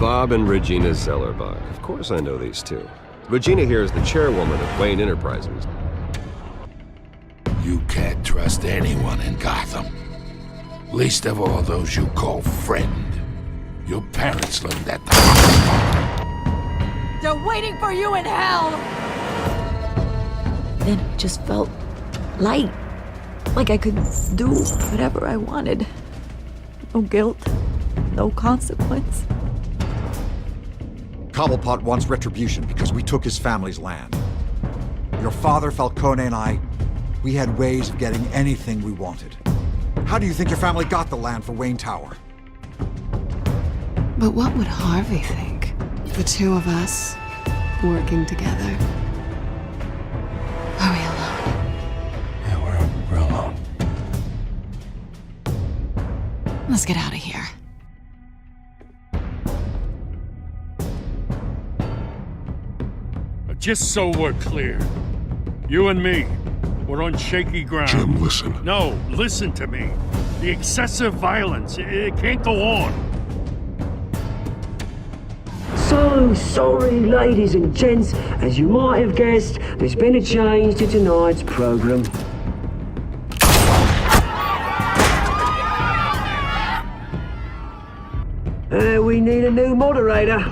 Bob and Regina Zellerbach. Of course I know these two. Regina here is the chairwoman of Wayne Enterprises. You can't trust anyone in Gotham. Least of all those you call friend. Your parents learned that the hard way. They're waiting for you in hell! Then it just felt light. Like I could do whatever I wanted. No guilt, no consequence. Cobblepot wants retribution because we took his family's land. Your father, Falcone, and I, we had ways of getting anything we wanted. How do you think your family got the land for Wayne Tower? But what would Harvey think? The two of us, working together. Are we alone? Yeah, we're alone. Let's get out of here. Just so we're clear, you and me, we're on shaky ground. Jim, listen. No, listen to me. The excessive violence, it can't go on. So sorry, ladies and gents. As you might have guessed, there's been a change to tonight's program. We need a new moderator.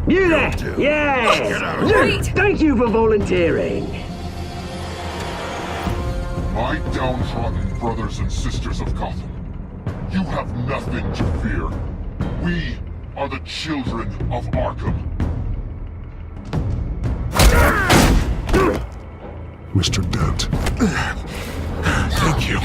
You there? Yeah! Wait! Thank you for volunteering. My downtrodden brothers and sisters of Gotham, you have nothing to fear. We are the children of Arkham. Mr. Dent. Thank you.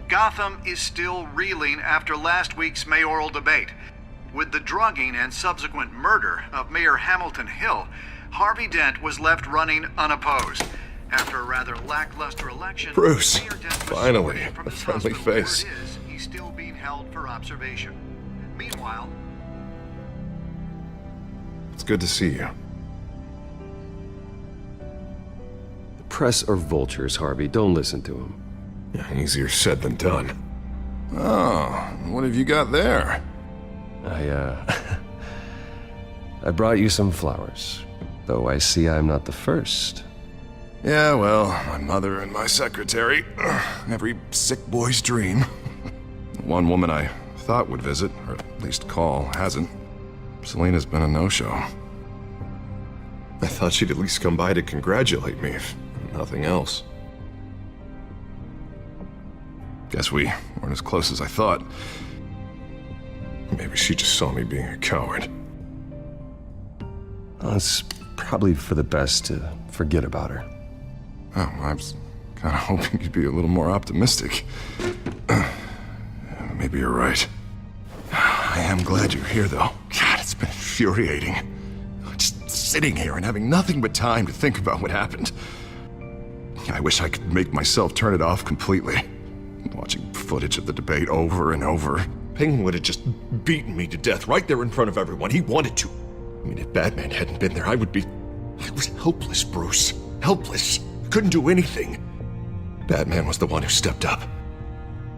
Gotham is still reeling after last week's mayoral debate. With the drugging and subsequent murder of Mayor Hamilton Hill, Harvey Dent was left running unopposed. After a rather lackluster election, Bruce, Mayor Dent was finally, separated from a his friendly husband, where face. it is, he's still being held for observation. Meanwhile, It's good to see you. The press are vultures, Harvey. Don't listen to them. Yeah, easier said than done. Oh, what have you got there? I brought you some flowers. Though I see I'm not the first. Yeah, well, my mother and my secretary. Every sick boy's dream. One woman I thought would visit, or at least call, hasn't. Selena's been a no-show. I thought she'd at least come by to congratulate me, if nothing else. Guess we weren't as close as I thought. Maybe she just saw me being a coward. Well, it's probably for the best to forget about her. Oh, I was kind of hoping you'd be a little more optimistic. Maybe you're right. I am glad you're here, though. God, it's been infuriating. Just sitting here and having nothing but time to think about what happened. I wish I could make myself turn it off completely. Watching footage of the debate over and over. Penguin would have just beaten me to death right there in front of everyone. He wanted to. I mean, if Batman hadn't been there, I was helpless, Bruce. Helpless. Couldn't do anything. Batman was the one who stepped up.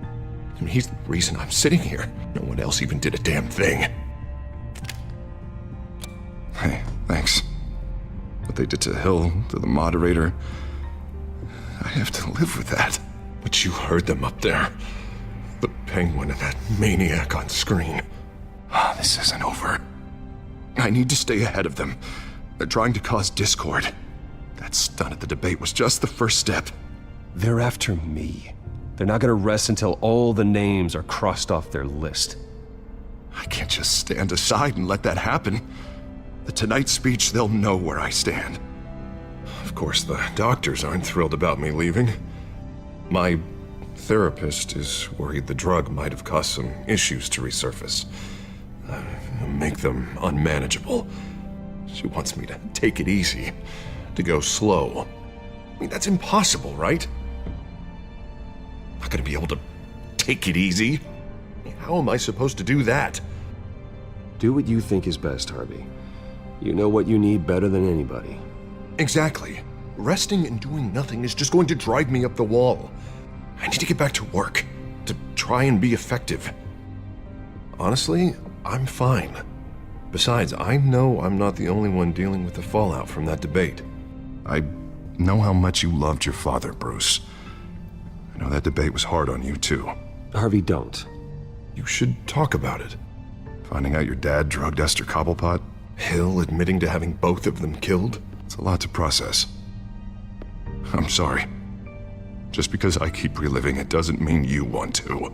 I mean, he's the reason I'm sitting here. No one else even did a damn thing. Hey, thanks. What they did to Hill, to the moderator, I have to live with that. But you heard them up there. The Penguin and that maniac on screen. This isn't over. I need to stay ahead of them. They're trying to cause discord. That stunt at the debate was just the first step. They're after me. They're not gonna rest until all the names are crossed off their list. I can't just stand aside and let that happen. The Tonight speech, they'll know where I stand. Of course, the doctors aren't thrilled about me leaving. My therapist is worried the drug might have caused some issues to resurface. Make them unmanageable. She wants me to take it easy, to go slow. I mean, that's impossible, right? I'm not gonna be able to take it easy. How am I supposed to do that? Do what you think is best, Harvey. You know what you need better than anybody. Exactly. Resting and doing nothing is just going to drive me up the wall. I need to get back to work, to try and be effective. Honestly, I'm fine. Besides, I know I'm not the only one dealing with the fallout from that debate. I know how much you loved your father, Bruce. I know that debate was hard on you, too. Harvey, don't. You should talk about it. Finding out your dad drugged Esther Cobblepot, Hill admitting to having both of them killed. It's a lot to process. I'm sorry. Just because I keep reliving it doesn't mean you want to.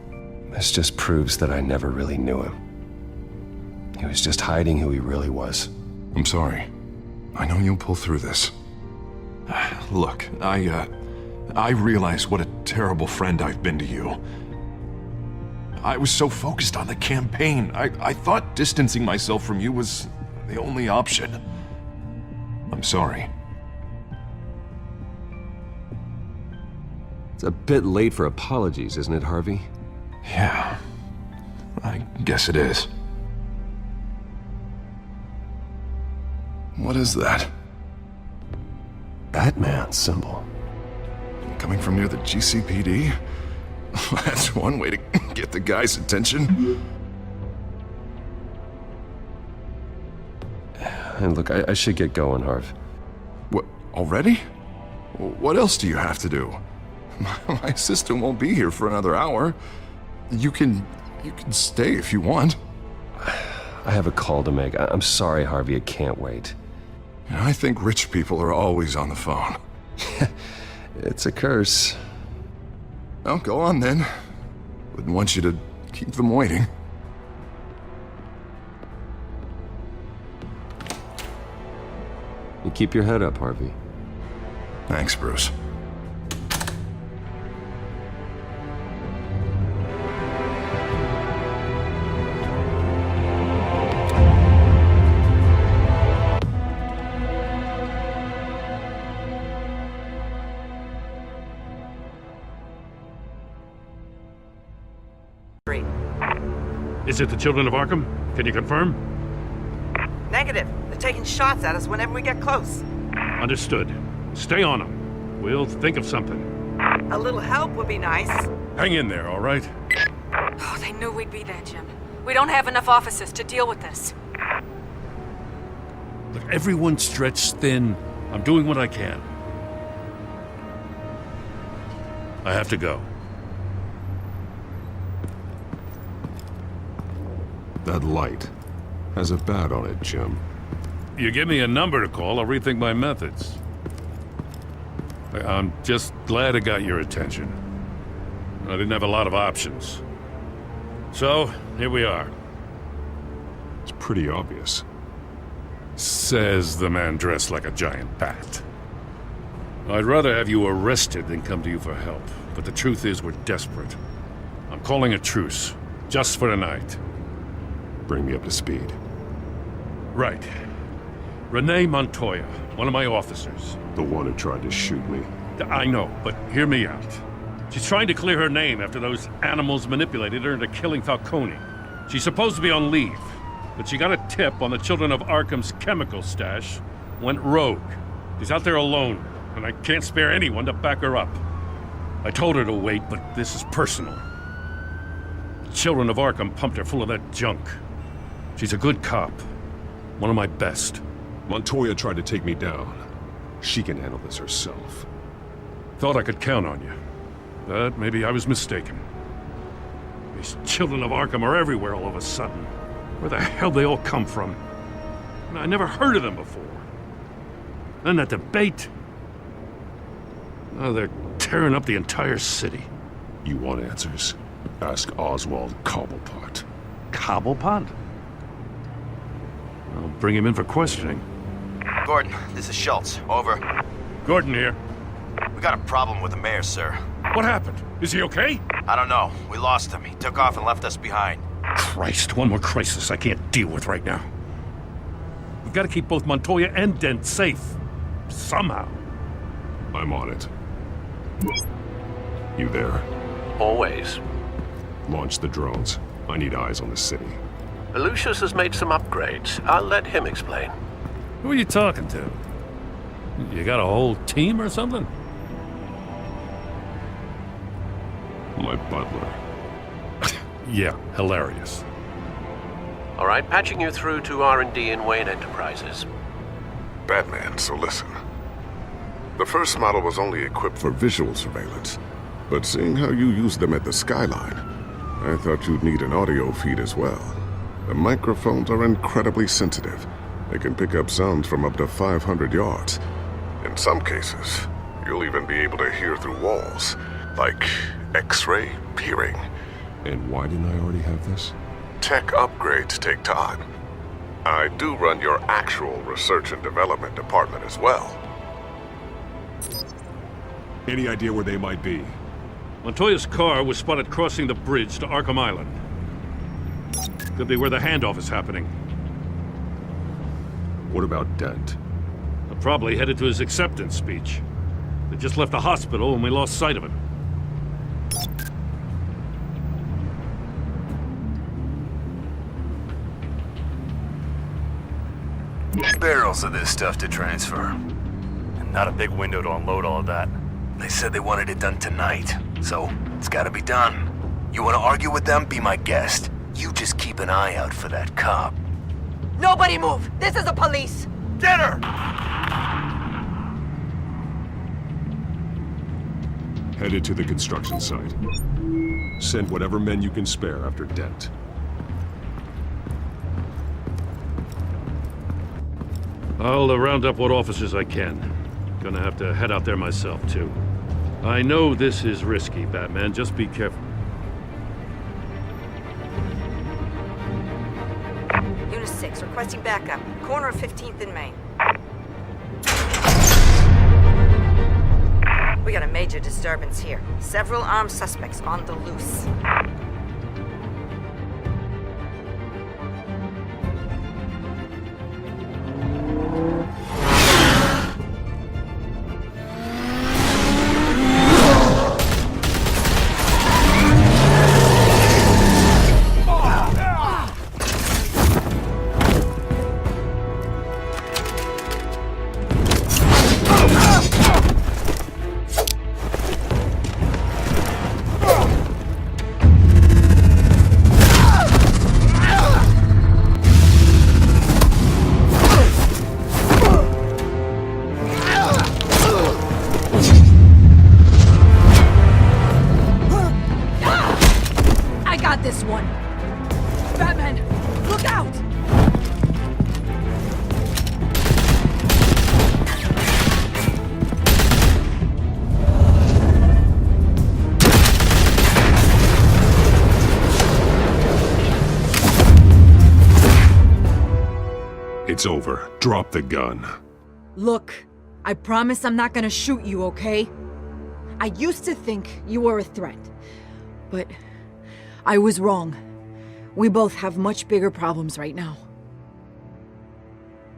This just proves that I never really knew him. He was just hiding who he really was. I'm sorry. I know you'll pull through this. Look, I realize what a terrible friend I've been to you. I was so focused on the campaign. I thought distancing myself from you was the only option. I'm sorry. It's a bit late for apologies, isn't it, Harvey? Yeah, I guess it is. What is that? Batman symbol. Coming from near the GCPD? That's one way to get the guy's attention. And look, I should get going, Harv. What, already? What else do you have to do? My assistant won't be here for another hour. You can stay if you want. I have a call to make. I'm sorry, Harvey, I can't wait. I think rich people are always on the phone. It's a curse. Well, go on then. Wouldn't want you to keep them waiting. You keep your head up, Harvey. Thanks, Bruce. Is it the children of Arkham? Can you confirm? Negative. They're taking shots at us whenever we get close. Understood. Stay on them. We'll think of something. A little help would be nice. Hang in there, all right? Oh, they knew we'd be there, Jim. We don't have enough officers to deal with this. Look, everyone's stretched thin. I'm doing what I can. I have to go. That light has a bat on it, Jim. You give me a number to call, I'll rethink my methods. I'm just glad I got your attention. I didn't have a lot of options. So, here we are. It's pretty obvious. Says the man dressed like a giant bat. I'd rather have you arrested than come to you for help, but the truth is we're desperate. I'm calling a truce, just for tonight. Bring me up to speed. Right. Renee Montoya, one of my officers. The one who tried to shoot me. I know, but hear me out. She's trying to clear her name after those animals manipulated her into killing Falcone. She's supposed to be on leave, but she got a tip on the children of Arkham's chemical stash, went rogue. She's out there alone, and I can't spare anyone to back her up. I told her to wait, but this is personal. The children of Arkham pumped her full of that junk. She's a good cop. One of my best. Montoya tried to take me down. She can handle this herself. Thought I could count on you. But maybe I was mistaken. These children of Arkham are everywhere all of a sudden. Where the hell they all come from? I never heard of them before. Then that debate. Now they're tearing up the entire city. You want answers? Ask Oswald Cobblepot. Cobblepot? I'll bring him in for questioning. Gordon, this is Schultz. Over. Gordon here. We got a problem with the mayor, sir. What happened? Is he okay? I don't know. We lost him. He took off and left us behind. Christ, one more crisis I can't deal with right now. We've got to keep both Montoya and Dent safe. Somehow. I'm on it. You there? Always. Launch the drones. I need eyes on the city. Lucius has made some upgrades. I'll let him explain. Who are you talking to? You got a whole team or something? My butler. Yeah, hilarious. All right, patching you through to R&D in Wayne Enterprises. Batman, so listen. The first model was only equipped for visual surveillance, but seeing how you use them at the skyline, I thought you'd need an audio feed as well. The microphones are incredibly sensitive. They can pick up sounds from up to 500 yards. In some cases, you'll even be able to hear through walls, like X-ray peering. And why didn't I already have this? Tech upgrades take time. I do run your actual research and development department as well. Any idea where they might be? Montoya's car was spotted crossing the bridge to Arkham Island. Could be where the handoff is happening. What about Dent? They're probably headed to his acceptance speech. They just left the hospital and we lost sight of him. Barrels of this stuff to transfer. And not a big window to unload all of that. They said they wanted it done tonight, so it's gotta be done. You wanna argue with them? Be my guest. You just keep an eye out for that cop. Nobody move! This is the police! Get her! Headed to the construction site. Send whatever men you can spare after Dent. I'll round up what officers I can. Gonna have to head out there myself, too. I know this is risky, Batman. Just be careful. Unit 6, requesting backup. Corner of 15th and Main. We got a major disturbance here. Several armed suspects on the loose. It's over. Drop the gun. Look, I promise I'm not gonna shoot you, okay? I used to think you were a threat, but I was wrong. We both have much bigger problems right now.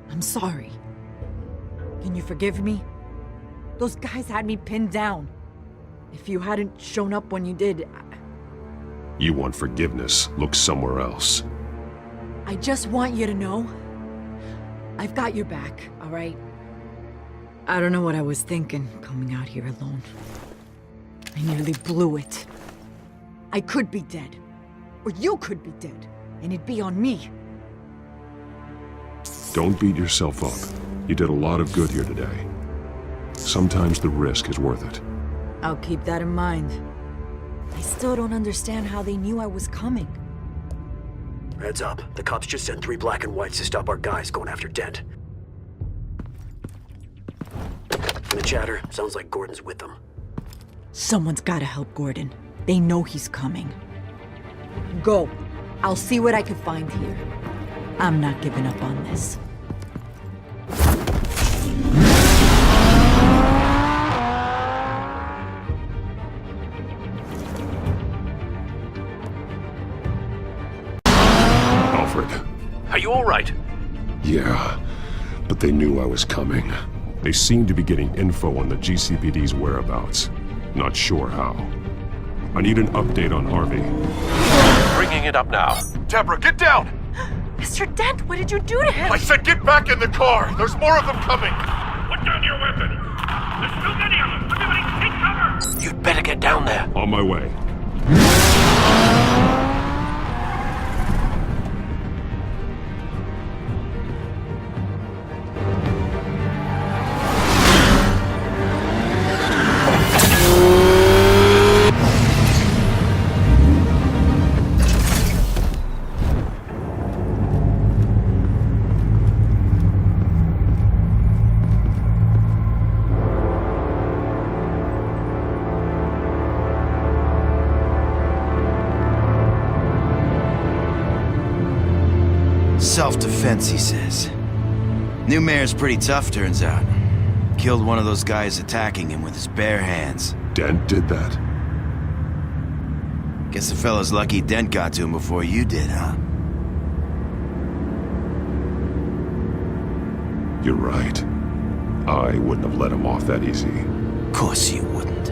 I'm sorry. Can you forgive me? Those guys had me pinned down. If you hadn't shown up when you did, You want forgiveness? Look somewhere else. I just want you to know, I've got your back, all right? I don't know what I was thinking, coming out here alone. I nearly blew it. I could be dead. Or you could be dead, and it'd be on me. Don't beat yourself up. You did a lot of good here today. Sometimes the risk is worth it. I'll keep that in mind. I still don't understand how they knew I was coming. Heads up. The cops just sent 3 black and whites to stop our guys going after Dent. And the chatter sounds like Gordon's with them. Someone's gotta help Gordon. They know he's coming. Go. I'll see what I can find here. I'm not giving up on this. Yeah, but they knew I was coming. They seemed to be getting info on the GCPD's whereabouts. Not sure how. I need an update on Harvey. Bringing it up now. Deborah, get down! Mr. Dent, what did you do to him? I said get back in the car! There's more of them coming! Put down your weapon! There's too many of them! Everybody take cover! You'd better get down there. On my way. Self-defense, he says. New mayor's pretty tough, turns out. Killed one of those guys attacking him with his bare hands. Dent did that? Guess the fella's lucky Dent got to him before you did, huh? You're right. I wouldn't have let him off that easy. Of course you wouldn't.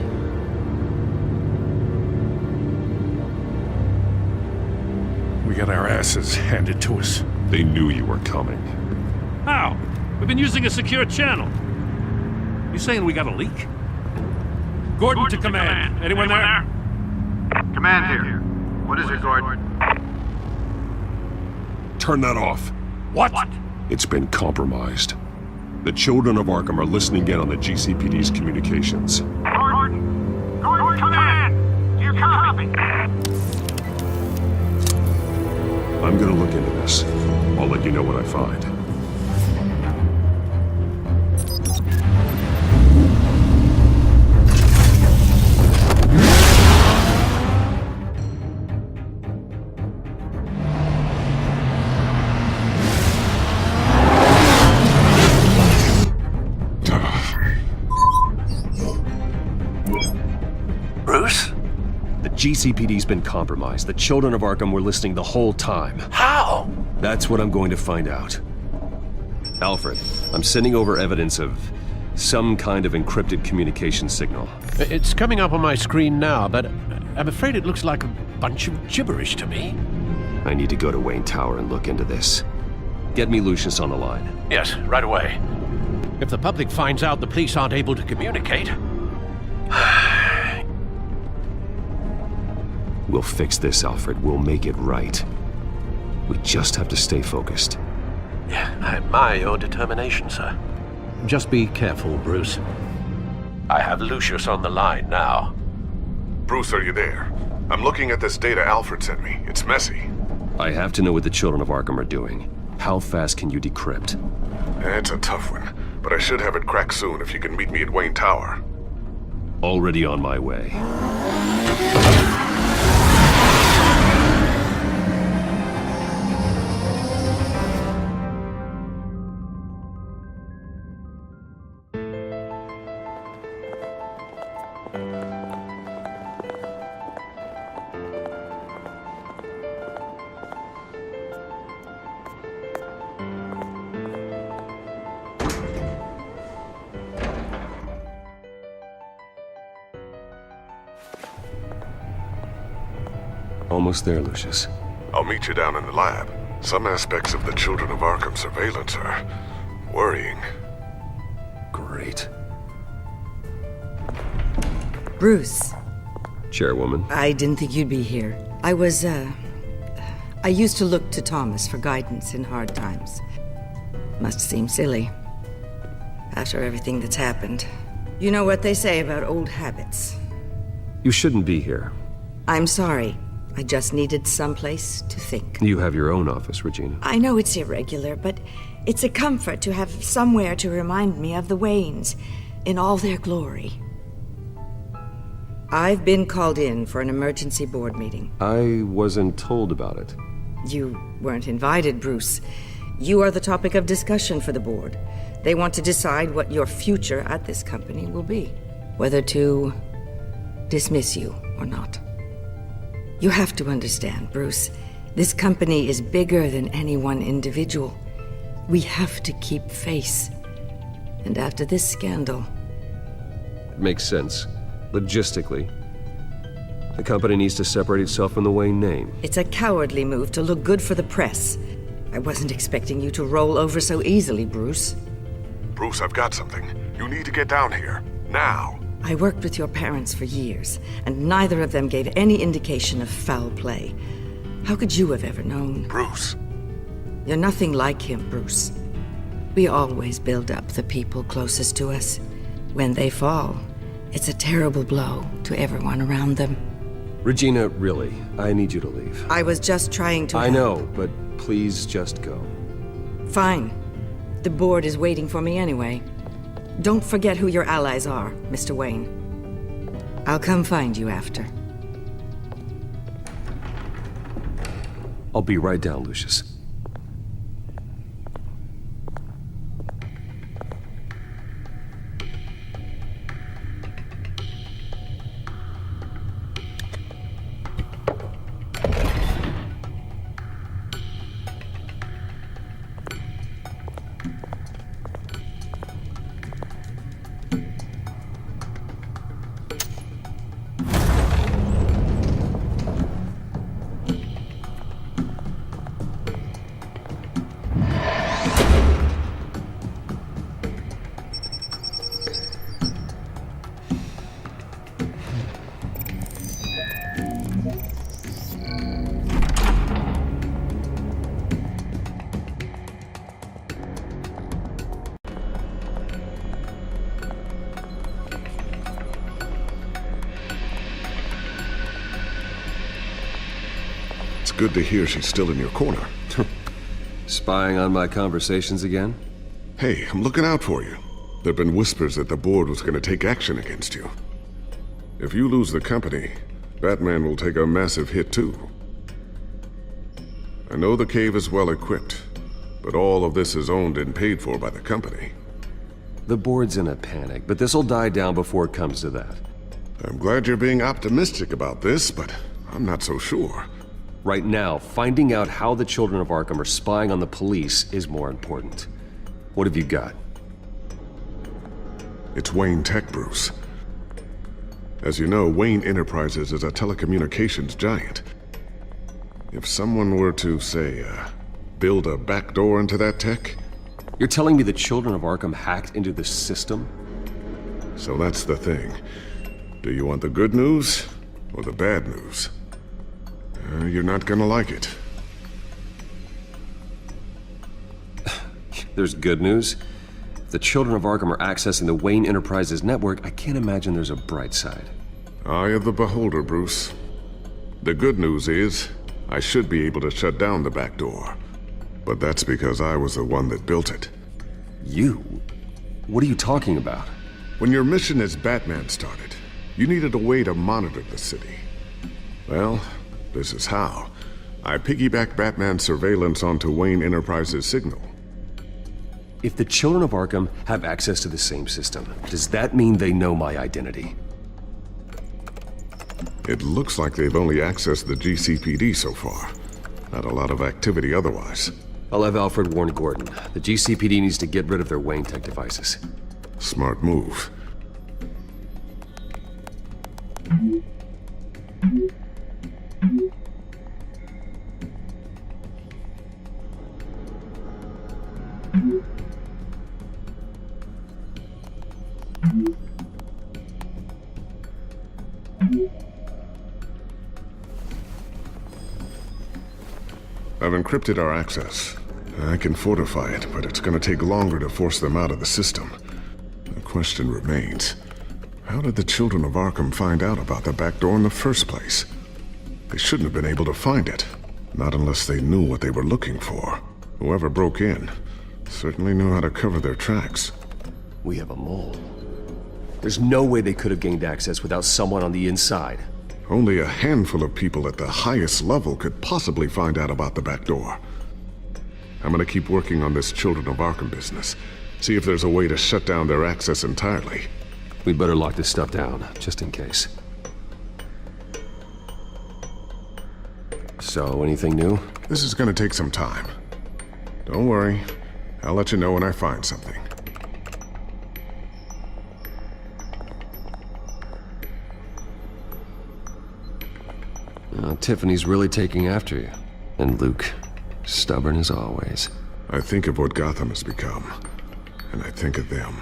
We got our asses handed to us. They knew you were coming. How? We've been using a secure channel. You saying we got a leak? Gordon to command. Anyone there? Command here. What is it, Gordon? Turn that off. What? It's been compromised. The children of Arkham are listening in on the GCPD's communications. Gordon! Gordon, command! Do you copy? I'm gonna look into this. I'll let you know what I find. Bruce? The GCPD's been compromised. The children of Arkham were listening the whole time. How? That's what I'm going to find out. Alfred, I'm sending over evidence of some kind of encrypted communication signal. It's coming up on my screen now, but I'm afraid it looks like a bunch of gibberish to me. I need to go to Wayne Tower and look into this. Get me Lucius on the line. Yes, right away. If the public finds out the police aren't able to communicate... We'll fix this, Alfred. We'll make it right. We just have to stay focused. Yeah, I admire your determination, sir. Just be careful, Bruce. I have Lucius on the line now. Bruce, are you there? I'm looking at this data Alfred sent me. It's messy. I have to know what the children of Arkham are doing. How fast can you decrypt? It's a tough one, but I should have it cracked soon if you can meet me at Wayne Tower. Already on my way. Almost there, Lucius. I'll meet you down in the lab. Some aspects of the Children of Arkham surveillance are worrying. Great. Bruce. Chairwoman. I didn't think you'd be here. I used to look to Thomas for guidance in hard times. Must seem silly. After everything that's happened. You know what they say about old habits. You shouldn't be here. I'm sorry. I just needed someplace to think. You have your own office, Regina. I know it's irregular, but it's a comfort to have somewhere to remind me of the Waynes in all their glory. I've been called in for an emergency board meeting. I wasn't told about it. You weren't invited, Bruce. You are the topic of discussion for the board. They want to decide what your future at this company will be. Whether to dismiss you or not. You have to understand, Bruce. This company is bigger than any one individual. We have to keep face. And after this scandal... It makes sense. Logistically. The company needs to separate itself from the Wayne name. It's a cowardly move to look good for the press. I wasn't expecting you to roll over so easily, Bruce. Bruce, I've got something. You need to get down here. Now. I worked with your parents for years, and neither of them gave any indication of foul play. How could you have ever known? Bruce. You're nothing like him, Bruce. We always build up the people closest to us. When they fall, it's a terrible blow to everyone around them. Regina, really, I need you to leave. I was just trying to... I know, but please just go. Fine. The board is waiting for me anyway. Don't forget who your allies are, Mr. Wayne. I'll come find you after. I'll be right down, Lucius. Good to hear she's still in your corner. Spying on my conversations again? Hey, I'm looking out for you. There've been whispers that the board was gonna take action against you. If you lose the company, Batman will take a massive hit too. I know the cave is well equipped, but all of this is owned and paid for by the company. The board's in a panic, but this'll die down before it comes to that. I'm glad you're being optimistic about this, but I'm not so sure. Right now, finding out how the children of Arkham are spying on the police is more important. What have you got? It's Wayne Tech, Bruce. As you know, Wayne Enterprises is a telecommunications giant. If someone were to, say, build a backdoor into that tech... You're telling me the children of Arkham hacked into the system? So that's the thing. Do you want the good news or the bad news? You're not gonna like it. There's good news. If the children of Arkham are accessing the Wayne Enterprises network, I can't imagine there's a bright side. Eye of the beholder, Bruce. The good news is, I should be able to shut down the back door. But that's because I was the one that built it. You? What are you talking about? When your mission as Batman started, you needed a way to monitor the city. Well, this is how. I piggybacked Batman's surveillance onto Wayne Enterprises' signal. If the children of Arkham have access to the same system, does that mean they know my identity? It looks like they've only accessed the GCPD so far. Not a lot of activity otherwise. I'll have Alfred warn Gordon. The GCPD needs to get rid of their Wayne Tech devices. Smart move. I've encrypted our access. I can fortify it, but it's gonna take longer to force them out of the system. The question remains, how did the children of Arkham find out about the back door in the first place? They shouldn't have been able to find it. Not unless they knew what they were looking for. Whoever broke in certainly knew how to cover their tracks. We have a mole. There's no way they could have gained access without someone on the inside. Only a handful of people at the highest level could possibly find out about the back door. I'm gonna keep working on this Children of Arkham business. See if there's a way to shut down their access entirely. We better lock this stuff down, just in case. So, anything new? This is gonna take some time. Don't worry. I'll let you know when I find something. Tiffany's really taking after you. And Luke, stubborn as always. I think of what Gotham has become, and I think of them.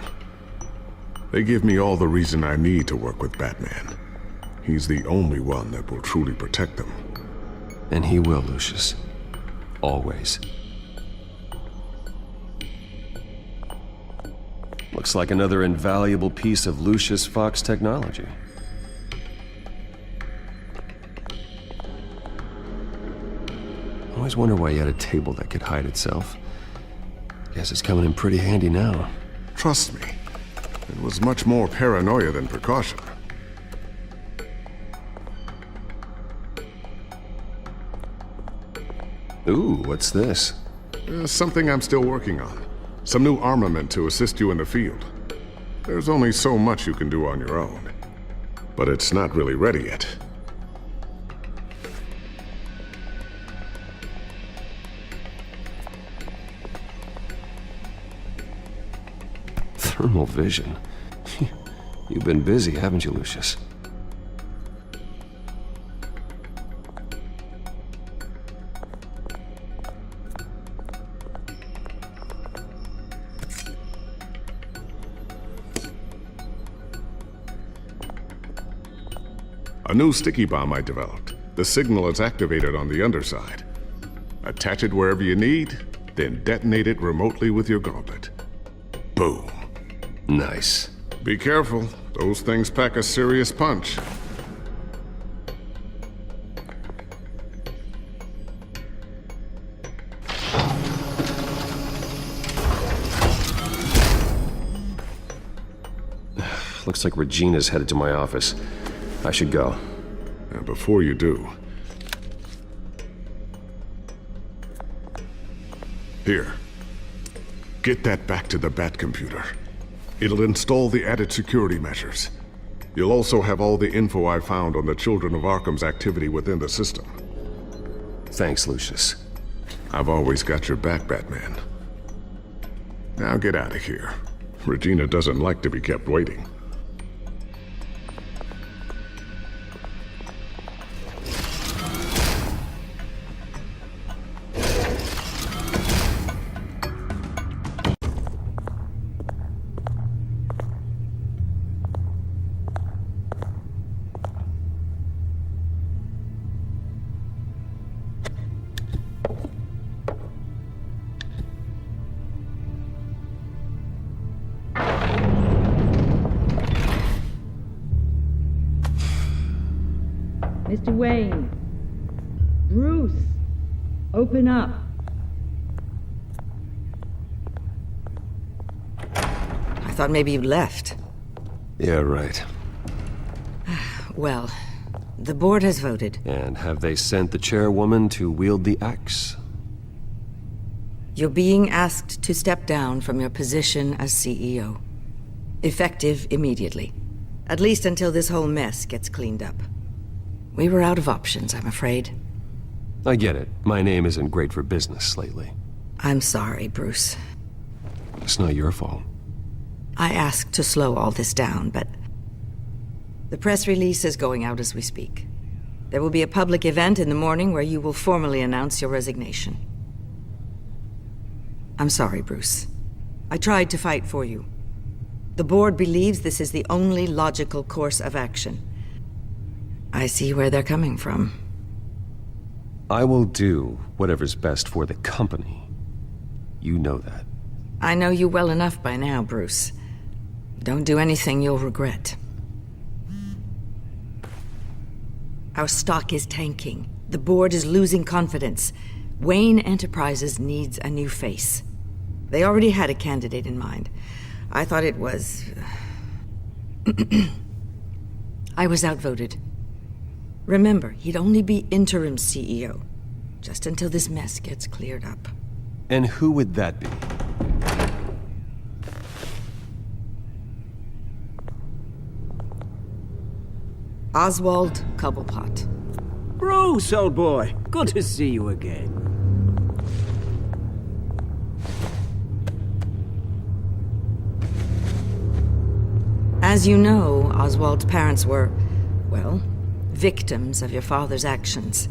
They give me all the reason I need to work with Batman. He's the only one that will truly protect them. And he will, Lucius. Always. Looks like another invaluable piece of Lucius Fox technology. Always wonder why you had a table that could hide itself. Guess it's coming in pretty handy now. Trust me, it was much more paranoia than precaution. Ooh, what's this? Something I'm still working on. Some new armament to assist you in the field. There's only so much you can do on your own. But it's not really ready yet. Thermal vision. You've been busy, haven't you, Lucius? A new sticky bomb I developed. The signal is activated on the underside. Attach it wherever you need, then detonate it remotely with your gauntlet. Boom. Nice. Be careful. Those things pack a serious punch. Looks like Regina's headed to my office. I should go. And before you do... Here. Get that back to the Bat computer. It'll install the added security measures. You'll also have all the info I found on the Children of Arkham's activity within the system. Thanks, Lucius. I've always got your back, Batman. Now get out of here. Regina doesn't like to be kept waiting. Mr. Wayne. Bruce. Open up. I thought maybe you'd left. Yeah, right. Well, the board has voted. And have they sent the chairwoman to wield the axe? You're being asked to step down from your position as CEO. Effective immediately. At least until this whole mess gets cleaned up. We were out of options, I'm afraid. I get it. My name isn't great for business lately. I'm sorry, Bruce. It's not your fault. I asked to slow all this down, but... The press release is going out as we speak. There will be a public event in the morning where you will formally announce your resignation. I'm sorry, Bruce. I tried to fight for you. The board believes this is the only logical course of action. I see where they're coming from. I will do whatever's best for the company. You know that. I know you well enough by now, Bruce. Don't do anything you'll regret. Our stock is tanking. The board is losing confidence. Wayne Enterprises needs a new face. They already had a candidate in mind. I thought it was... I was outvoted. Remember, he'd only be interim CEO, just until this mess gets cleared up. And who would that be? Oswald Cobblepot. Bruce, old boy. Good to see you again. As you know, Oswald's parents were, well, victims of your father's actions.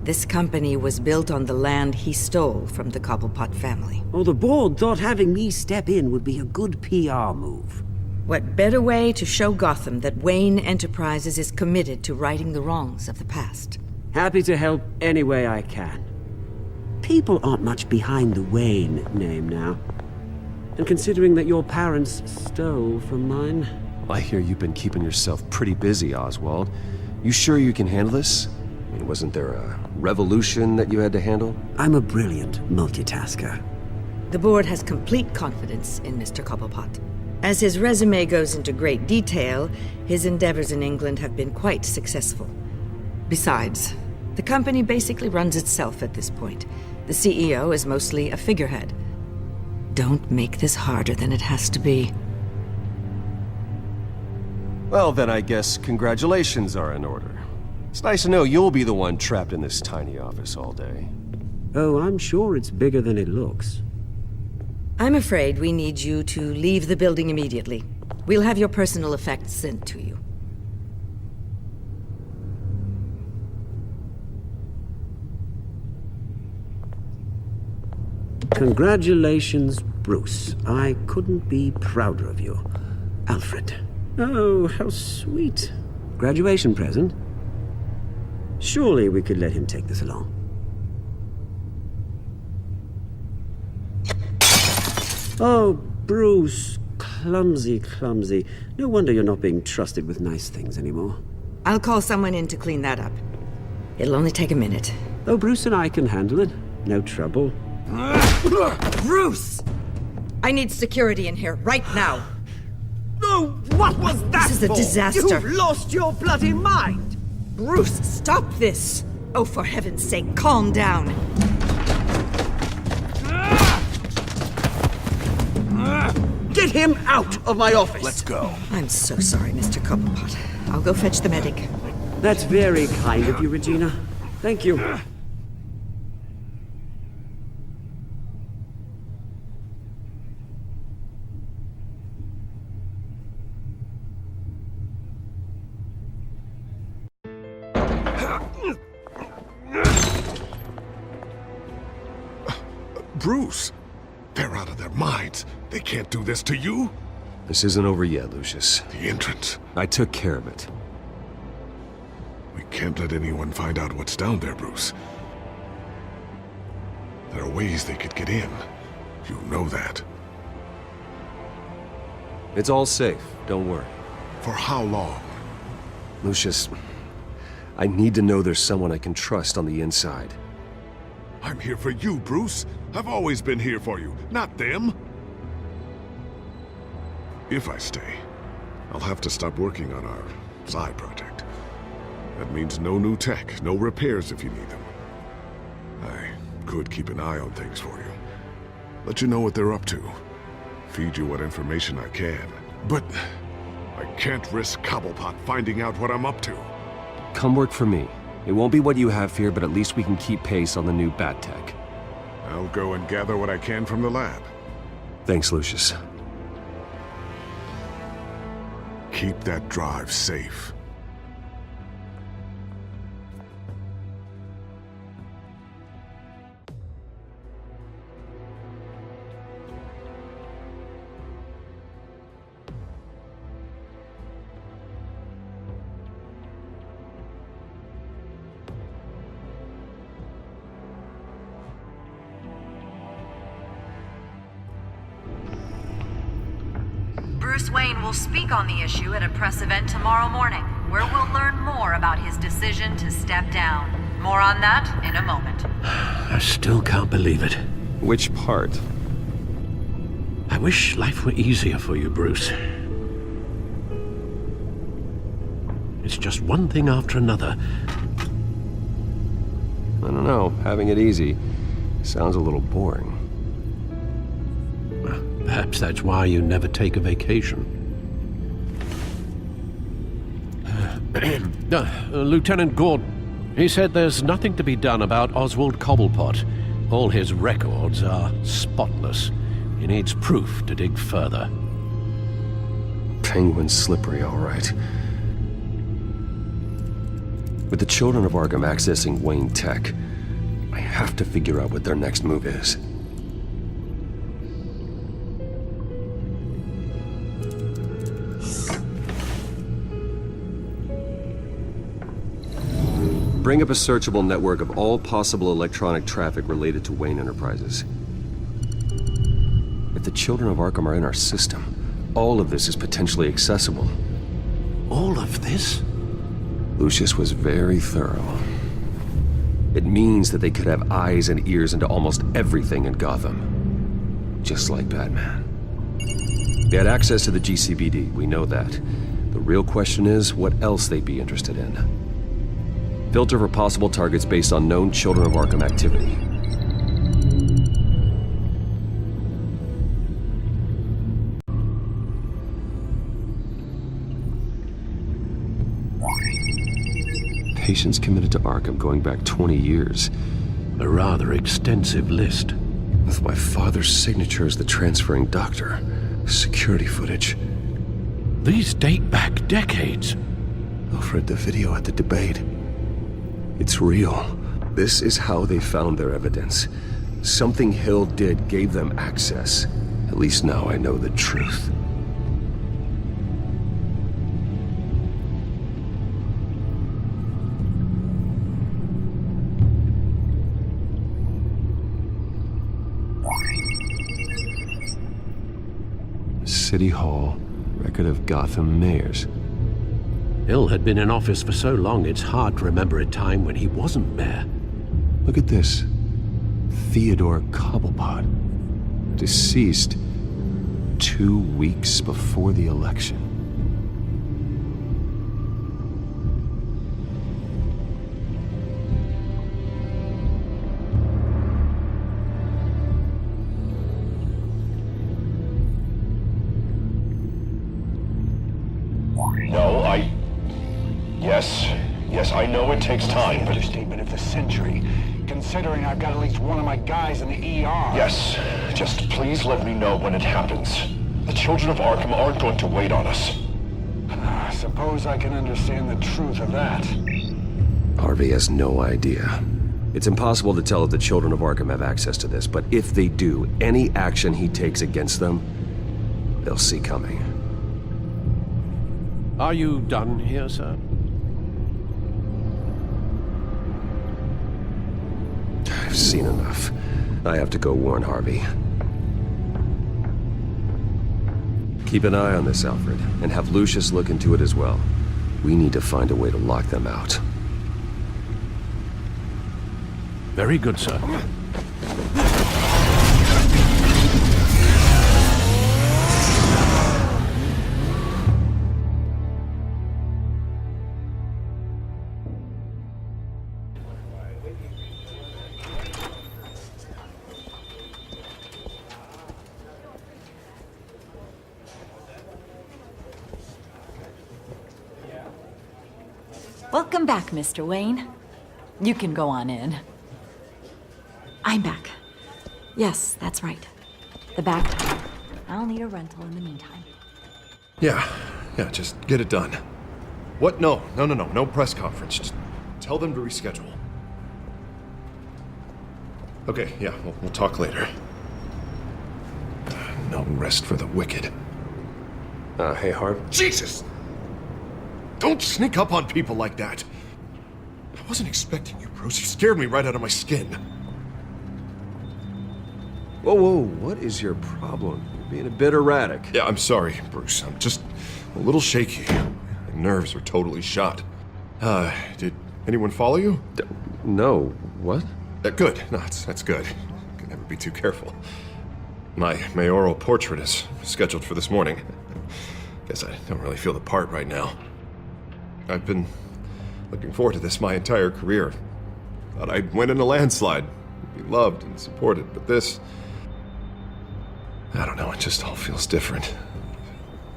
This company was built on the land he stole from the Cobblepot family. Oh, the board thought having me step in would be a good PR move. What better way to show Gotham that Wayne Enterprises is committed to righting the wrongs of the past? Happy to help any way I can. People aren't much behind the Wayne name now. And considering that your parents stole from mine... I hear you've been keeping yourself pretty busy, Oswald. You sure you can handle this? I mean, wasn't there a revolution that you had to handle? I'm a brilliant multitasker. The board has complete confidence in Mr. Cobblepot. As his resume goes into great detail, his endeavors in England have been quite successful. Besides, the company basically runs itself at this point. The CEO is mostly a figurehead. Don't make this harder than it has to be. Well, then I guess congratulations are in order. It's nice to know you'll be the one trapped in this tiny office all day. Oh, I'm sure it's bigger than it looks. I'm afraid we need you to leave the building immediately. We'll have your personal effects sent to you. Congratulations, Bruce. I couldn't be prouder of you. Alfred. Oh, how sweet. Graduation present? Surely we could let him take this along. Oh, Bruce. Clumsy, clumsy. No wonder you're not being trusted with nice things anymore. I'll call someone in to clean that up. It'll only take a minute. Oh, Bruce and I can handle it. No trouble. Bruce! I need security in here, right now. No, what was that? This is a disaster. You've lost your bloody mind! Bruce, stop this! Oh, for heaven's sake, calm down. Get him out of my office! Let's go. I'm so sorry, Mr. Cobblepot. I'll go fetch the medic. That's very kind of you, Regina. Thank you. Bruce, they're out of their minds. They can't do this to you. This isn't over yet, Lucius. The entrance. I took care of it. We can't let anyone find out what's down there, Bruce. There are ways they could get in. You know that. It's all safe, don't worry. For how long? Lucius, I need to know there's someone I can trust on the inside. I'm here for you, Bruce. I've always been here for you, not them. If I stay, I'll have to stop working on our side project. That means no new tech, no repairs if you need them. I could keep an eye on things for you. Let you know what they're up to. Feed you what information I can. But I can't risk Cobblepot finding out what I'm up to. Come work for me. It won't be what you have here, but at least we can keep pace on the new bat tech. I'll go and gather what I can from the lab. Thanks, Lucius. Keep that drive safe. Bruce Wayne will speak on the issue at a press event tomorrow morning, where we'll learn more about his decision to step down. More on that in a moment. I still can't believe it. Which part? I wish life were easier for you, Bruce. It's just one thing after another. I don't know. Having it easy sounds a little boring. Perhaps that's why you never take a vacation. Lieutenant Gordon, he said there's nothing to be done about Oswald Cobblepot. All his records are spotless. He needs proof to dig further. Penguin's slippery, all right. With the children of Arkham accessing Wayne Tech, I have to figure out what their next move is. Bring up a searchable network of all possible electronic traffic related to Wayne Enterprises. If the children of Arkham are in our system, all of this is potentially accessible. All of this? Lucius was very thorough. It means that they could have eyes and ears into almost everything in Gotham. Just like Batman. They had access to the GCPD, we know that. The real question is what else they'd be interested in. Filter for possible targets based on known Children of Arkham activity. Patients committed to Arkham going back 20 years. A rather extensive list. With my father's signature as the transferring doctor. Security footage. These date back decades. Alfred, the video at the debate. It's real. This is how they found their evidence. Something Hill did gave them access. At least now I know the truth. City Hall, record of Gotham mayors. Hill had been in office for so long, it's hard to remember a time when he wasn't mayor. Look at this. Theodore Cobblepot. Deceased 2 weeks before the election. Yes, I know it takes time, but... Understatement of the century, considering I've got at least one of my guys in the ER. Yes, just please let me know when it happens. The children of Arkham aren't going to wait on us. I suppose I can understand the truth of that. Harvey has no idea. It's impossible to tell if the children of Arkham have access to this, but if they do, any action he takes against them, they'll see coming. Are you done here, sir? I've seen enough. I have to go warn Harvey. Keep an eye on this, Alfred, and have Lucius look into it as well. We need to find a way to lock them out. Very good, sir. Welcome back, Mr. Wayne. You can go on in. I'm back. Yes, that's right. The back door. I'll need a rental in the meantime. Yeah, just get it done. What? No press conference. Just tell them to reschedule. Okay, yeah, we'll talk later. No rest for the wicked. Hey, Harv. Jesus! Don't sneak up on people like that. I wasn't expecting you, Bruce. You scared me right out of my skin. Whoa, what is your problem? You're being a bit erratic. Yeah, I'm sorry, Bruce. I'm just a little shaky. My nerves are totally shot. Did anyone follow you? No. What? Good. No, that's good. Can never be too careful. My mayoral portrait is scheduled for this morning. Guess I don't really feel the part right now. I've been looking forward to this my entire career. Thought I'd win in a landslide, be loved and supported, but this... I don't know, it just all feels different.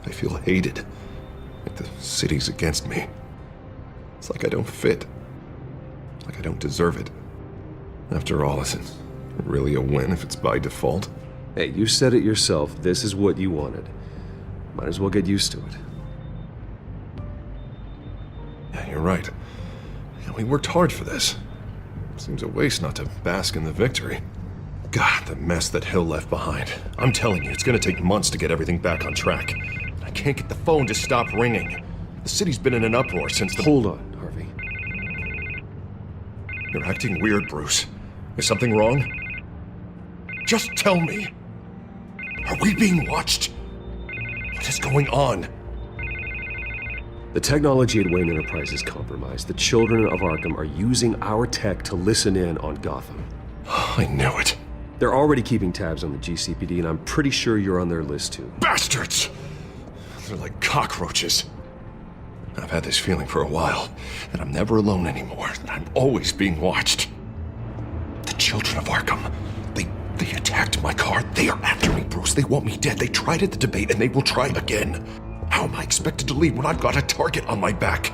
I feel hated, like the city's against me. It's like I don't fit, like I don't deserve it. After all, is it really a win if it's by default? Hey, you said it yourself, this is what you wanted. Might as well get used to it. Yeah, you're right. We worked hard for this. Seems a waste not to bask in the victory. God, the mess that Hill left behind. I'm telling you, it's gonna take months to get everything back on track. I can't get the phone to stop ringing. The city's been in an uproar since the— Hold on, Harvey. You're acting weird, Bruce. Is something wrong? Just tell me. Are we being watched? What is going on? The technology at Wayne Enterprise is compromised. The children of Arkham are using our tech to listen in on Gotham. I knew it. They're already keeping tabs on the GCPD, and I'm pretty sure you're on their list too. Bastards! They're like cockroaches. I've had this feeling for a while, that I'm never alone anymore, that I'm always being watched. The children of Arkham, they attacked my car. They are after me, Bruce. They want me dead. They tried at the debate, and they will try again. How am I expected to leave when I've got a target on my back?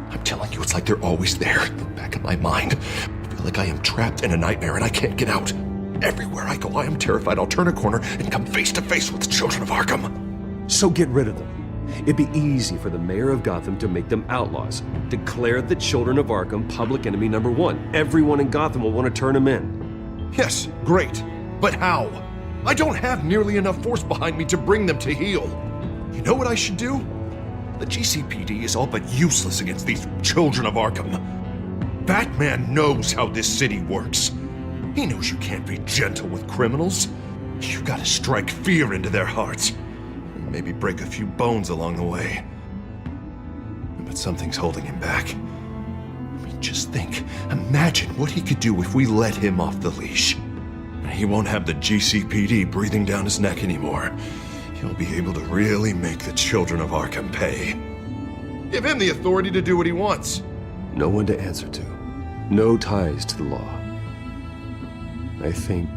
I'm telling you, it's like they're always there, in the back of my mind. I feel like I am trapped in a nightmare and I can't get out. Everywhere I go, I am terrified I'll turn a corner and come face to face with the children of Arkham. So get rid of them. It'd be easy for the mayor of Gotham to make them outlaws. Declare the children of Arkham public enemy number 1. Everyone in Gotham will want to turn them in. Yes, great. But how? I don't have nearly enough force behind me to bring them to heel. You know what I should do? The GCPD is all but useless against these children of Arkham. Batman knows how this city works. He knows you can't be gentle with criminals. You gotta strike fear into their hearts. And maybe break a few bones along the way. But something's holding him back. I mean, just think. Imagine what he could do if we let him off the leash. He won't have the GCPD breathing down his neck anymore. He'll be able to really make the children of Arkham pay. Give him the authority to do what he wants. No one to answer to. No ties to the law. I think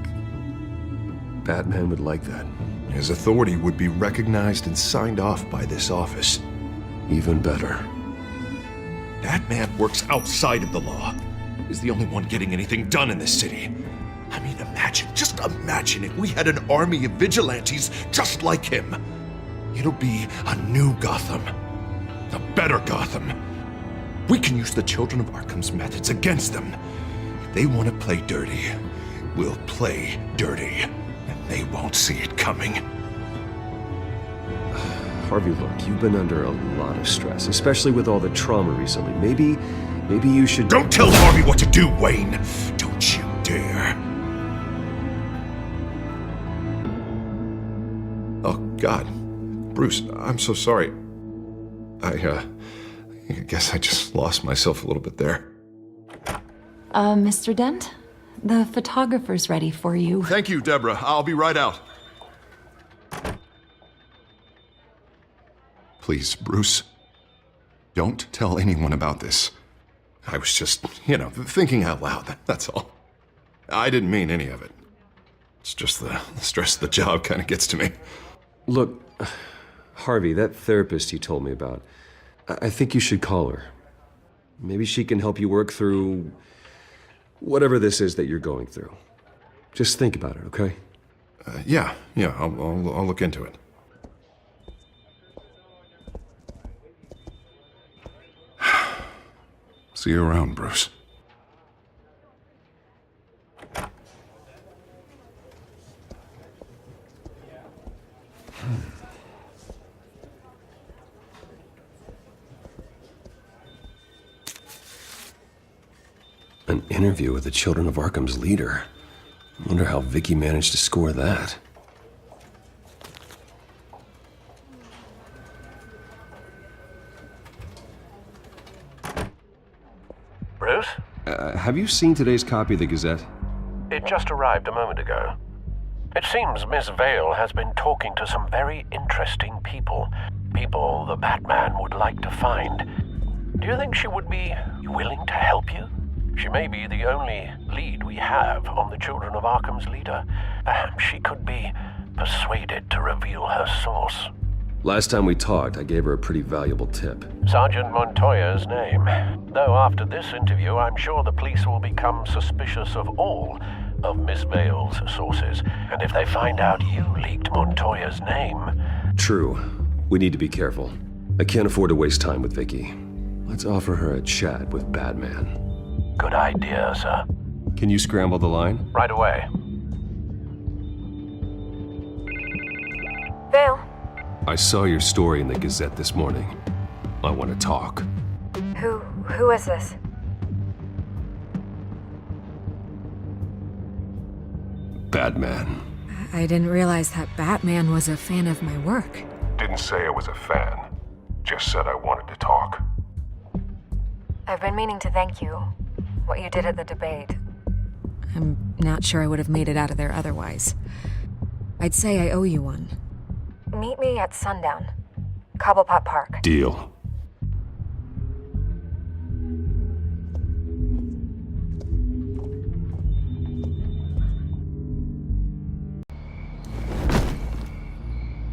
Batman would like that. His authority would be recognized and signed off by this office. Even better. Batman works outside of the law. He's the only one getting anything done in this city. I mean, just imagine if we had an army of vigilantes just like him. It'll be a new Gotham. A better Gotham. We can use the children of Arkham's methods against them. If they want to play dirty, we'll play dirty. And they won't see it coming. Harvey, look, you've been under a lot of stress, especially with all the trauma recently. Maybe you should— Don't tell Harvey what to do, Wayne! Don't you dare. Oh, God. Bruce, I'm so sorry. I guess I just lost myself a little bit there. Mr. Dent? The photographer's ready for you. Thank you, Deborah. I'll be right out. Please, Bruce. Don't tell anyone about this. I was just, thinking out loud, that's all. I didn't mean any of it. It's just the stress of the job kind of gets to me. Look, Harvey, that therapist you told me about, I think you should call her. Maybe she can help you work through whatever this is that you're going through. Just think about it, okay? Yeah, I'll look into it. See you around, Bruce. An interview with the Children of Arkham's leader. I wonder how Vicky managed to score that. Bruce? Have you seen today's copy of the Gazette? It just arrived a moment ago. It seems Miss Vale has been talking to some very interesting people. People the Batman would like to find. Do you think she would be willing to help you? She may be the only lead we have on the Children of Arkham's leader. Perhaps she could be persuaded to reveal her source. Last time we talked, I gave her a pretty valuable tip. Sergeant Montoya's name. Though after this interview, I'm sure the police will become suspicious of all of Miss Vale's sources. And if they find out you leaked Montoya's name... True. We need to be careful. I can't afford to waste time with Vicky. Let's offer her a chat with Batman. Good idea, sir. Can you scramble the line? Right away. Vale. I saw your story in the Gazette this morning. I want to talk. Who is this? Batman. I didn't realize that Batman was a fan of my work. Didn't say I was a fan. Just said I wanted to talk. I've been meaning to thank you. What you did at the debate. I'm not sure I would have made it out of there otherwise. I'd say I owe you one. Meet me at sundown. Cobblepot Park. Deal.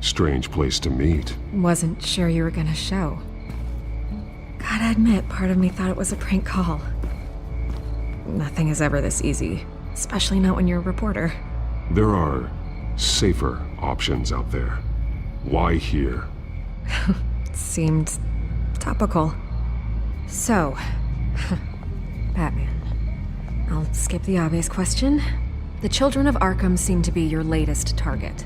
Strange place to meet. Wasn't sure you were gonna show. Gotta admit, part of me thought it was a prank call. Nothing is ever this easy, especially not when you're a reporter. There are safer options out there. Why here? Seemed topical. So, Batman. I'll skip the obvious question. The children of Arkham seem to be your latest target.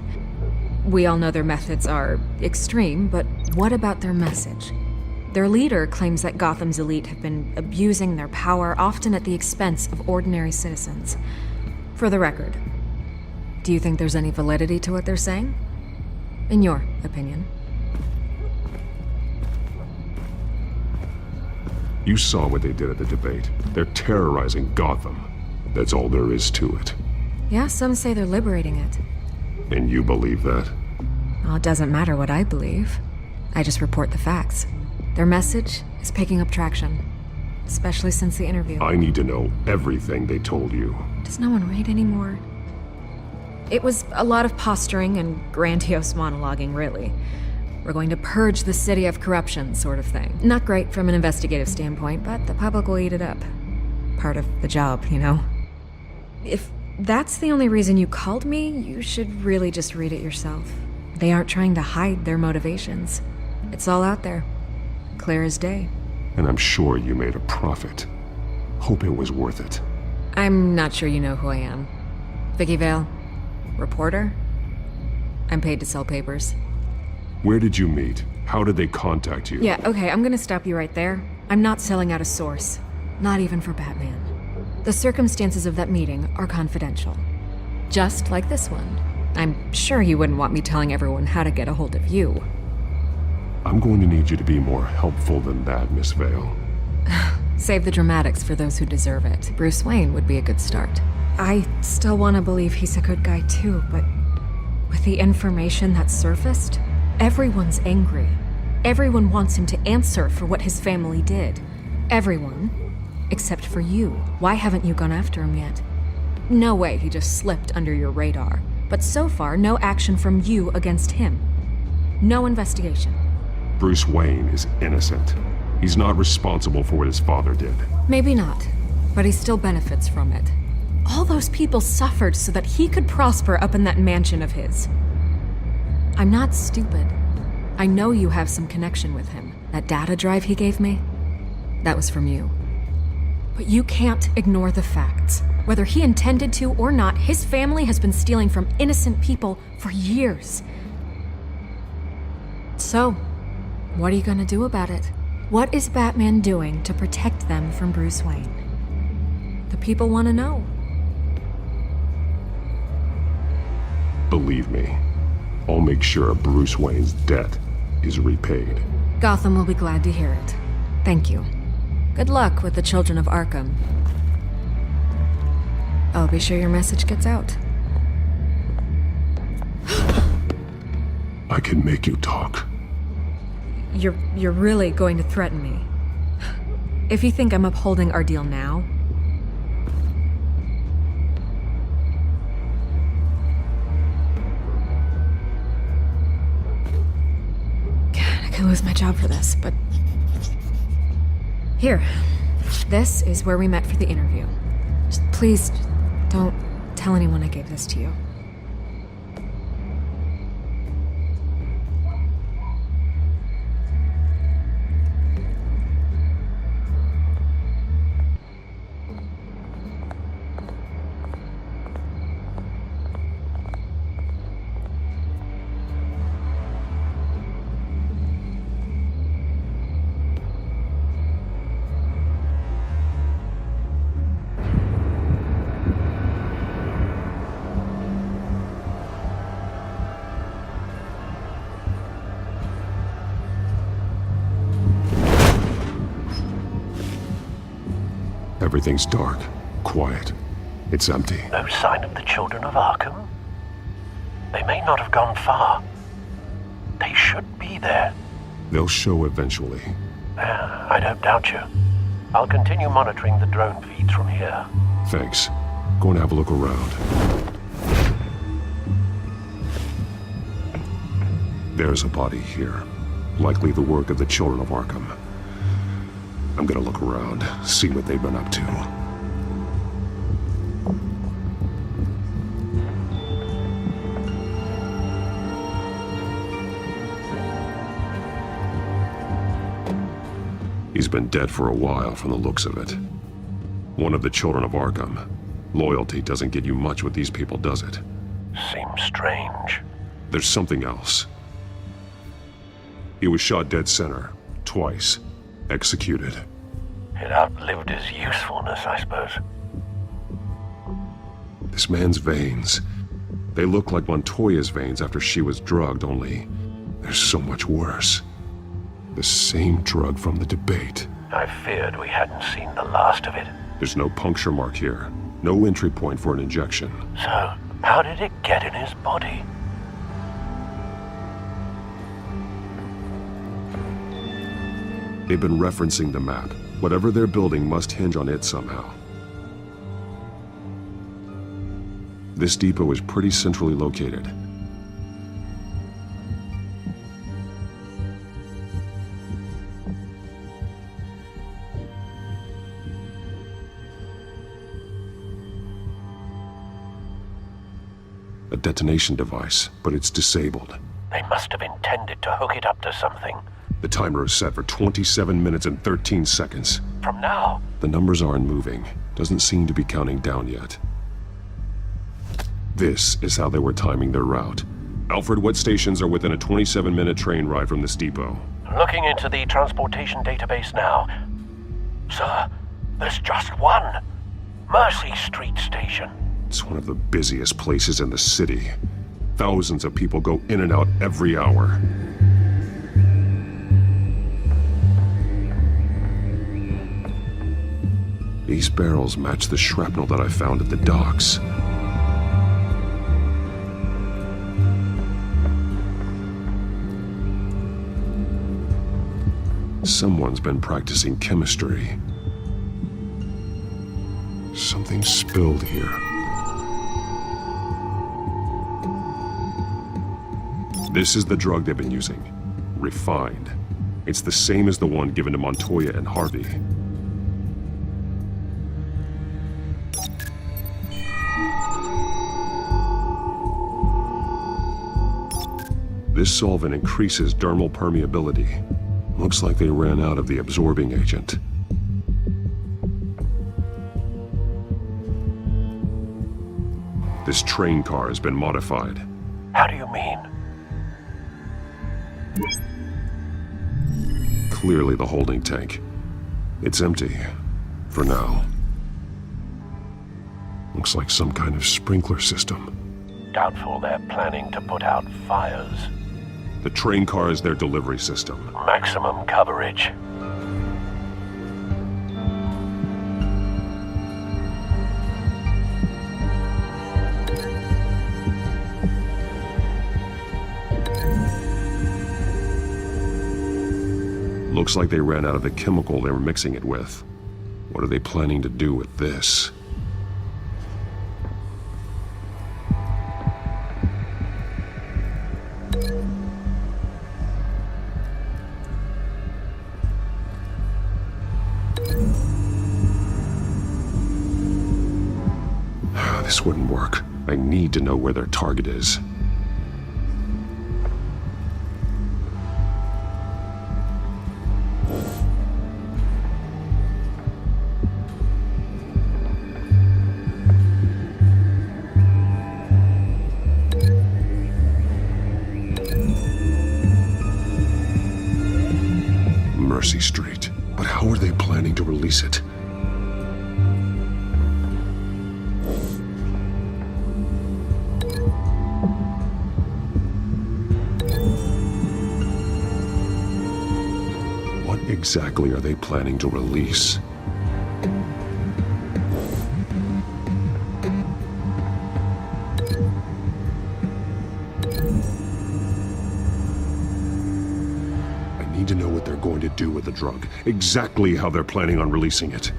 We all know their methods are extreme, but what about their message? Their leader claims that Gotham's elite have been abusing their power, often at the expense of ordinary citizens. For the record, do you think there's any validity to what they're saying? In your opinion? You saw what they did at the debate. They're terrorizing Gotham. That's all there is to it. Yeah, some say they're liberating it. And you believe that? Well, it doesn't matter what I believe. I just report the facts. Their message is picking up traction, especially since the interview. I need to know everything they told you. Does no one read anymore? It was a lot of posturing and grandiose monologuing, really. We're going to purge the city of corruption, sort of thing. Not great from an investigative standpoint, but the public will eat it up. Part of the job, you know? If that's the only reason you called me, you should really just read it yourself. They aren't trying to hide their motivations. It's all out there. Clear as day. And I'm sure you made a profit. Hope it was worth it. I'm not sure you know who I am. Vicky Vale. Reporter. I'm paid to sell papers. Where did you meet? How did they contact you? Yeah, okay, I'm gonna stop you right there. I'm not selling out a source. Not even for Batman. The circumstances of that meeting are confidential. Just like this one. I'm sure you wouldn't want me telling everyone how to get a hold of you. I'm going to need you to be more helpful than that, Miss Vale. Save the dramatics for those who deserve it. Bruce Wayne would be a good start. I still want to believe he's a good guy too, but with the information that surfaced, everyone's angry. Everyone wants him to answer for what his family did. Everyone. Except for you. Why haven't you gone after him yet? No way he just slipped under your radar. But so far, no action from you against him. No investigation. Bruce Wayne is innocent. He's not responsible for what his father did. Maybe not, but he still benefits from it. All those people suffered so that he could prosper up in that mansion of his. I'm not stupid. I know you have some connection with him. That data drive he gave me, that was from you. But you can't ignore the facts. Whether he intended to or not, his family has been stealing from innocent people for years. So, what are you gonna do about it? What is Batman doing to protect them from Bruce Wayne? The people want to know. Believe me, I'll make sure Bruce Wayne's debt is repaid. Gotham will be glad to hear it. Thank you. Good luck with the children of Arkham. I'll be sure your message gets out. I can make you talk. You're really going to threaten me. If you think I'm upholding our deal now... God, I could lose my job for this, but... Here. This is where we met for the interview. Just please, don't tell anyone I gave this to you. Everything's dark, quiet. It's empty. No sign of the children of Arkham? They may not have gone far. They should be there. They'll show eventually. I don't doubt you. I'll continue monitoring the drone feeds from here. Thanks. Go and have a look around. There's a body here. Likely the work of the children of Arkham. I'm gonna look around, see what they've been up to. He's been dead for a while from the looks of it. One of the children of Arkham. Loyalty doesn't get you much with these people, does it? Seems strange. There's something else. He was shot dead center, twice. Executed. It outlived his usefulness, I suppose. This man's veins. They look like Montoya's veins after she was drugged, only they're so much worse. The same drug from the debate. I feared we hadn't seen the last of it. There's no puncture mark here. No entry point for an injection. So, how did it get in his body? They've been referencing the map. Whatever they're building must hinge on it somehow. This depot is pretty centrally located. A detonation device, but it's disabled. They must have intended to hook it up to something. The timer is set for 27 minutes and 13 seconds. From now? The numbers aren't moving. Doesn't seem to be counting down yet. This is how they were timing their route. Alfred, what stations are within a 27-minute train ride from this depot? Looking into the transportation database now. Sir, there's just one. Mercy Street Station. It's one of the busiest places in the city. Thousands of people go in and out every hour. These barrels match the shrapnel that I found at the docks. Someone's been practicing chemistry. Something spilled here. This is the drug they've been using. Refined. It's the same as the one given to Montoya and Harvey. This solvent increases dermal permeability. Looks like they ran out of the absorbing agent. This train car has been modified. How do you mean? Clearly the holding tank. It's empty. For now. Looks like some kind of sprinkler system. Doubtful they're planning to put out fires. The train car is their delivery system. Maximum coverage. Looks like they ran out of the chemical they were mixing it with. What are they planning to do with this? This wouldn't work. I need to know where their target is. Mercy Street. But how are they planning to release it? What exactly are they planning to release? do with the drug, exactly how they're planning on releasing it.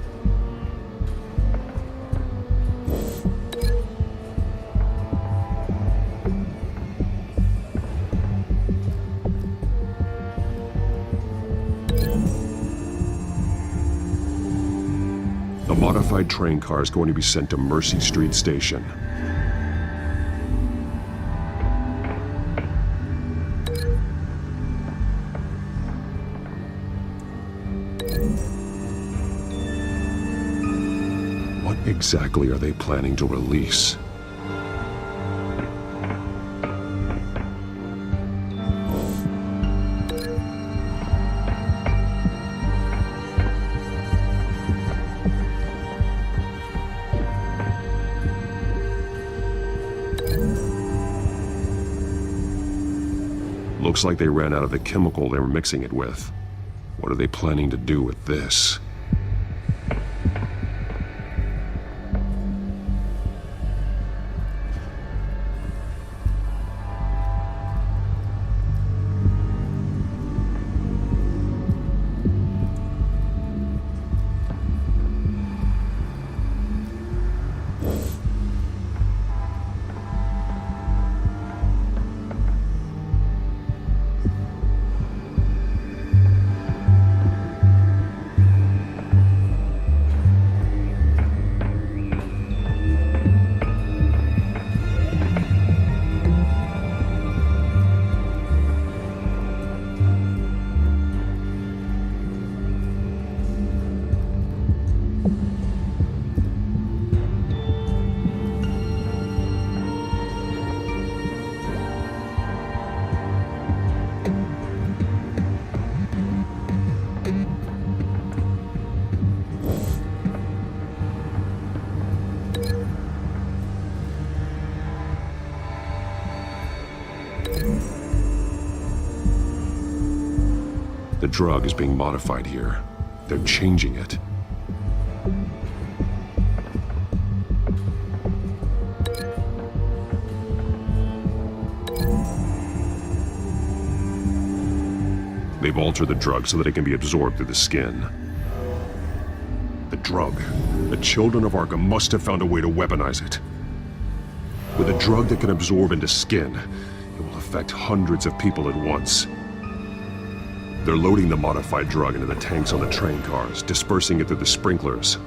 The modified train car is going to be sent to Mercy Street Station. What exactly are they planning to release? Looks like they ran out of the chemical they were mixing it with. What are they planning to do with this? The drug is being modified here. They're changing it. They've altered the drug so that it can be absorbed through the skin. The drug. The children of Arkham must have found a way to weaponize it. With a drug that can absorb into skin, it will affect hundreds of people at once. They're loading the modified drug into the tanks on the train cars, dispersing it through the sprinklers.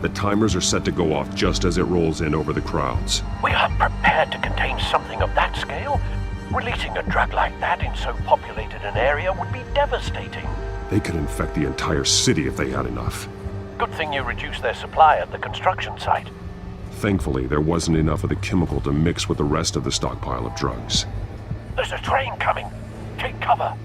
The timers are set to go off just as it rolls in over the crowds. We aren't prepared to contain something of that scale. Releasing a drug like that in so populated an area would be devastating. They could infect the entire city if they had enough. Good thing you reduced their supply at the construction site. Thankfully, there wasn't enough of the chemical to mix with the rest of the stockpile of drugs. There's a train coming. Take cover.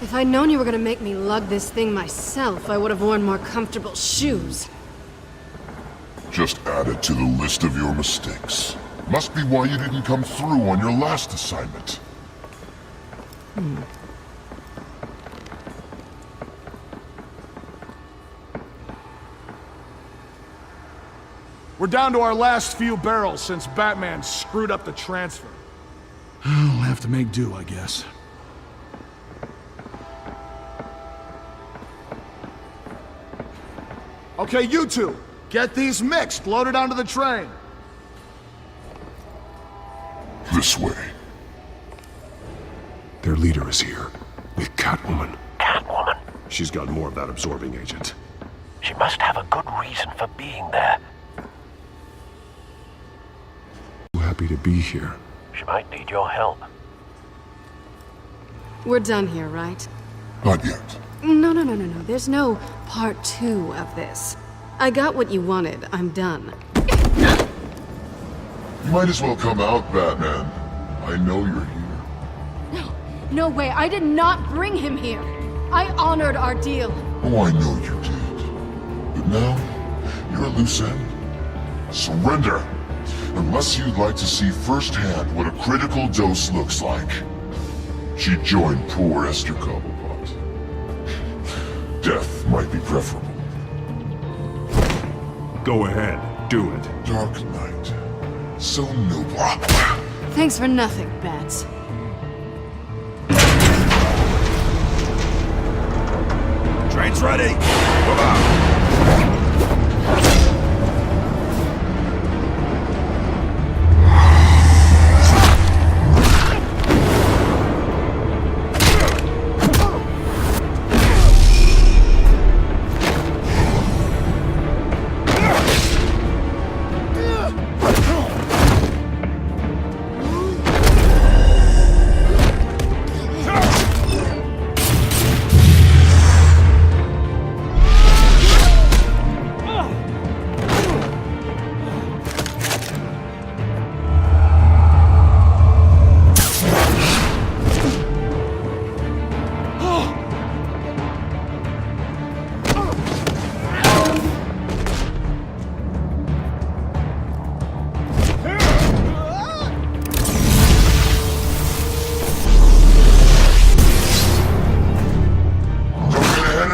If I'd known you were gonna make me lug this thing myself, I would have worn more comfortable shoes. Just add it to the list of your mistakes. Must be why you didn't come through on your last assignment. We're down to our last few barrels since Batman screwed up the transfer. We'll have to make do, I guess. Okay, you two, get these mixed, loaded onto the train. This way. Their leader is here, with Catwoman. Catwoman? She's got more of that absorbing agent. She must have a good reason for being there. So happy to be here. She might need your help. We're done here, right? Not yet. No. There's no part 2 of this. I got what you wanted. I'm done. You might as well come out, Batman. I know you're here. No way. I did not bring him here. I honored our deal. Oh, I know you did. But now, you're a loose end. Surrender, Unless you'd like to see firsthand what a critical dose looks like. She joined poor Esther Cobblepot. Death might be preferable. Go ahead, do it. Dark Knight. So noble. Thanks for nothing, Bats. Train's ready! Move out!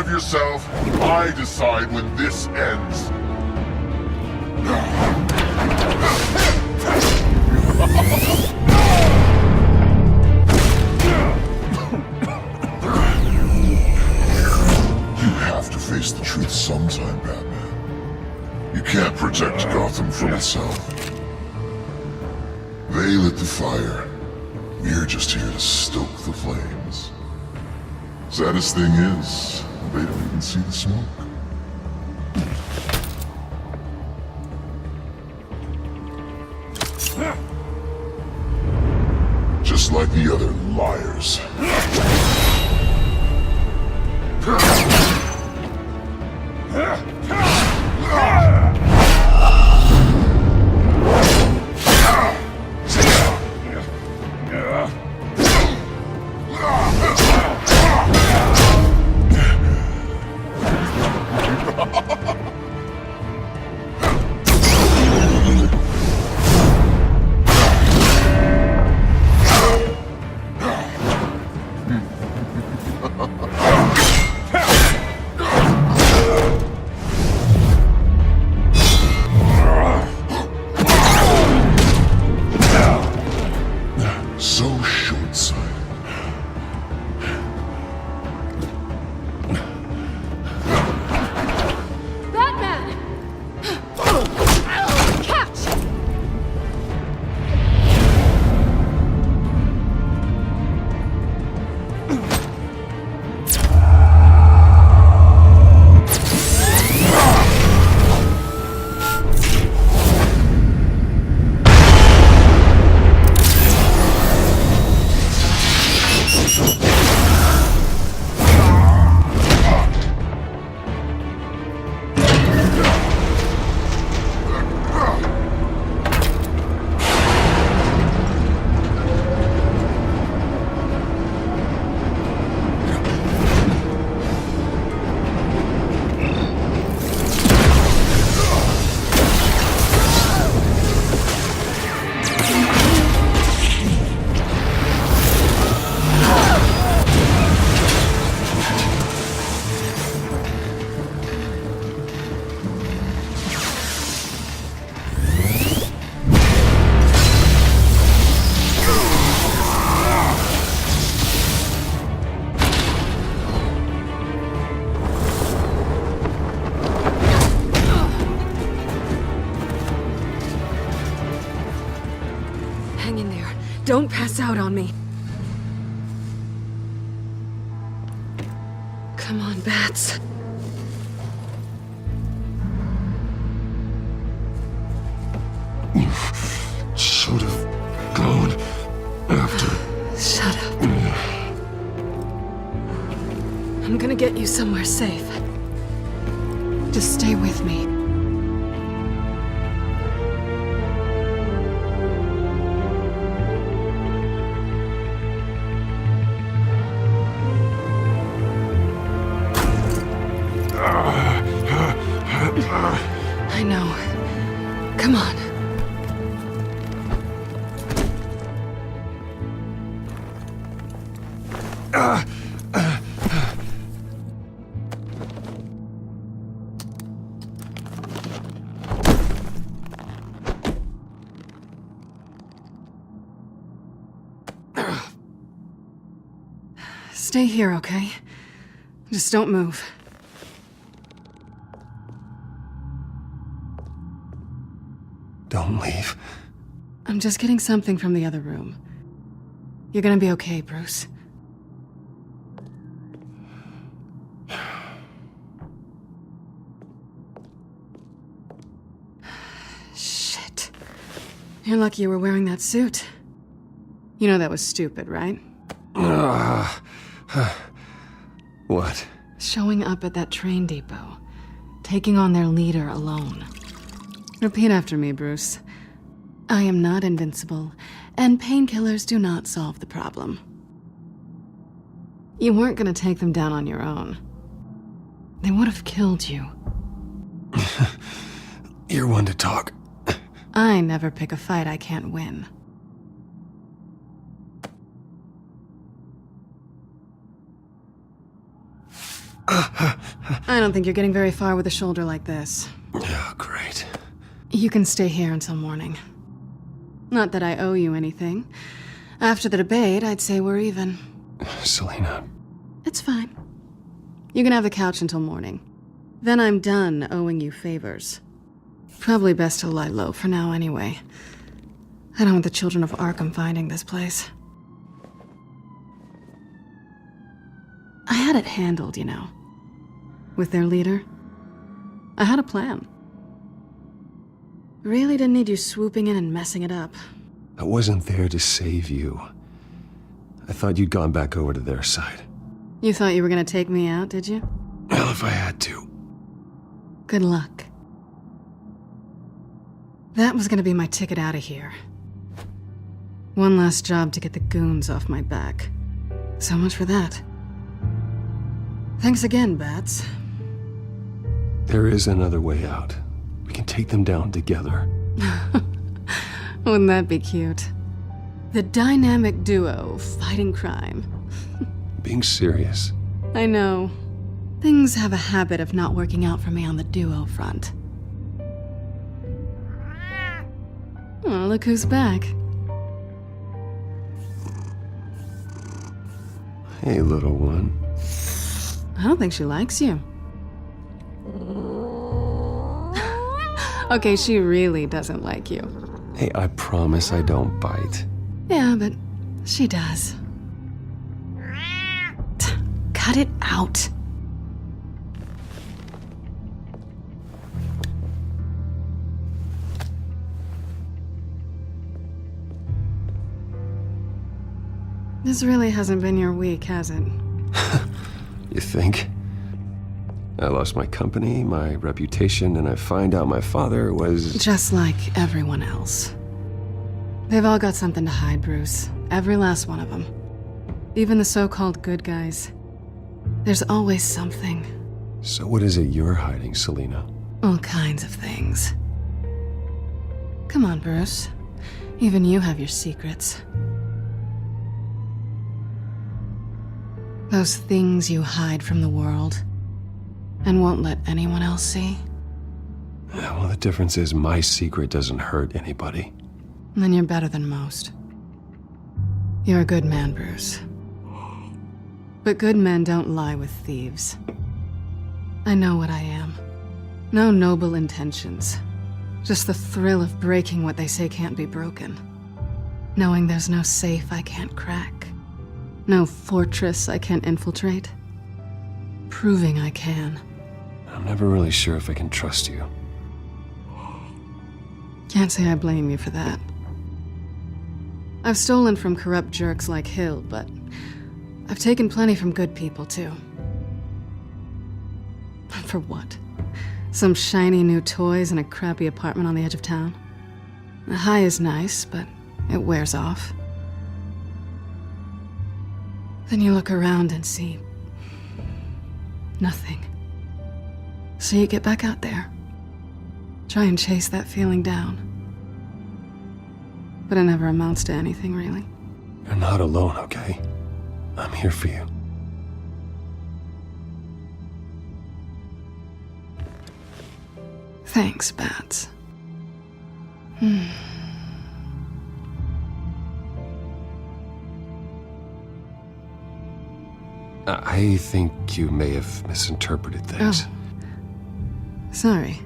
Yourself, I decide when this ends. You have to face the truth sometime, Batman. You can't protect Gotham from itself. They lit the fire. We're just here to stoke the flames. Saddest thing is, they don't even see the smoke. Just like the other liars. Don't pass out on me. Come on, Bats. You should have gone after. Shut up. I'm gonna get you somewhere safe. Just stay with me. I know. Come on. Stay here, okay? Just don't move. Don't leave. I'm just getting something from the other room. You're gonna be okay, Bruce. Shit. You're lucky you were wearing that suit. You know that was stupid, right? What? Showing up at that train depot. Taking on their leader alone. Repeat after me, Bruce. I am not invincible, and painkillers do not solve the problem. You weren't gonna take them down on your own. They would have killed you. You're one to talk. I never pick a fight I can't win. I don't think you're getting very far with a shoulder like this. Oh, great. You can stay here until morning. Not that I owe you anything. After the debate, I'd say we're even. Selina. It's fine. You can have the couch until morning. Then I'm done owing you favors. Probably best to lie low for now anyway. I don't want the children of Arkham finding this place. I had it handled, you know. With their leader. I had a plan. Really didn't need you swooping in and messing it up. I wasn't there to save you. I thought you'd gone back over to their side. You thought you were gonna take me out, did you? Well, if I had to. Good luck. That was gonna be my ticket out of here. One last job to get the goons off my back. So much for that. Thanks again, Bats. There is another way out. We can take them down together. Wouldn't that be cute? The dynamic duo fighting crime. Being serious. I know. Things have a habit of not working out for me on the duo front. Oh, look who's back. Hey, little one. I don't think she likes you. Okay, she really doesn't like you. Hey, I promise I don't bite. Yeah, but she does. Cut it out. This really hasn't been your week, has it? You think? I lost my company, my reputation, and I find out my father was... Just like everyone else. They've all got something to hide, Bruce. Every last one of them. Even the so-called good guys. There's always something. So what is it you're hiding, Selina? All kinds of things. Come on, Bruce. Even you have your secrets. Those things you hide from the world and won't let anyone else see. Yeah, well, the difference is my secret doesn't hurt anybody. Then you're better than most. You're a good man, Bruce. But good men don't lie with thieves. I know what I am. No noble intentions. Just the thrill of breaking what they say can't be broken. Knowing there's no safe I can't crack. No fortress I can't infiltrate. Proving I can. I'm never really sure if I can trust you. Can't say I blame you for that. I've stolen from corrupt jerks like Hill, but I've taken plenty from good people, too. For what? Some shiny new toys and a crappy apartment on the edge of town? The high is nice, but it wears off. Then you look around and see nothing. So you get back out there. Try and chase that feeling down. But it never amounts to anything, really. You're not alone, okay? I'm here for you. Thanks, Bats. I think you may have misinterpreted things. Oh. Sorry.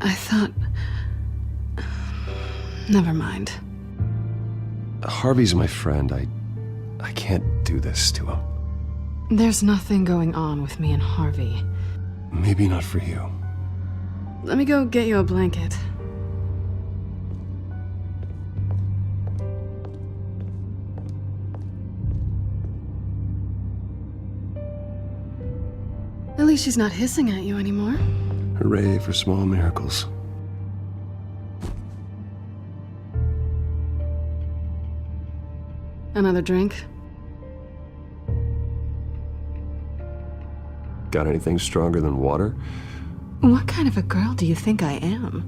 I thought... Never mind. Harvey's my friend. I can't do this to him. There's nothing going on with me and Harvey. Maybe not for you. Let me go get you a blanket. At least she's not hissing at you anymore. Hooray for small miracles. Another drink? Got anything stronger than water? What kind of a girl do you think I am?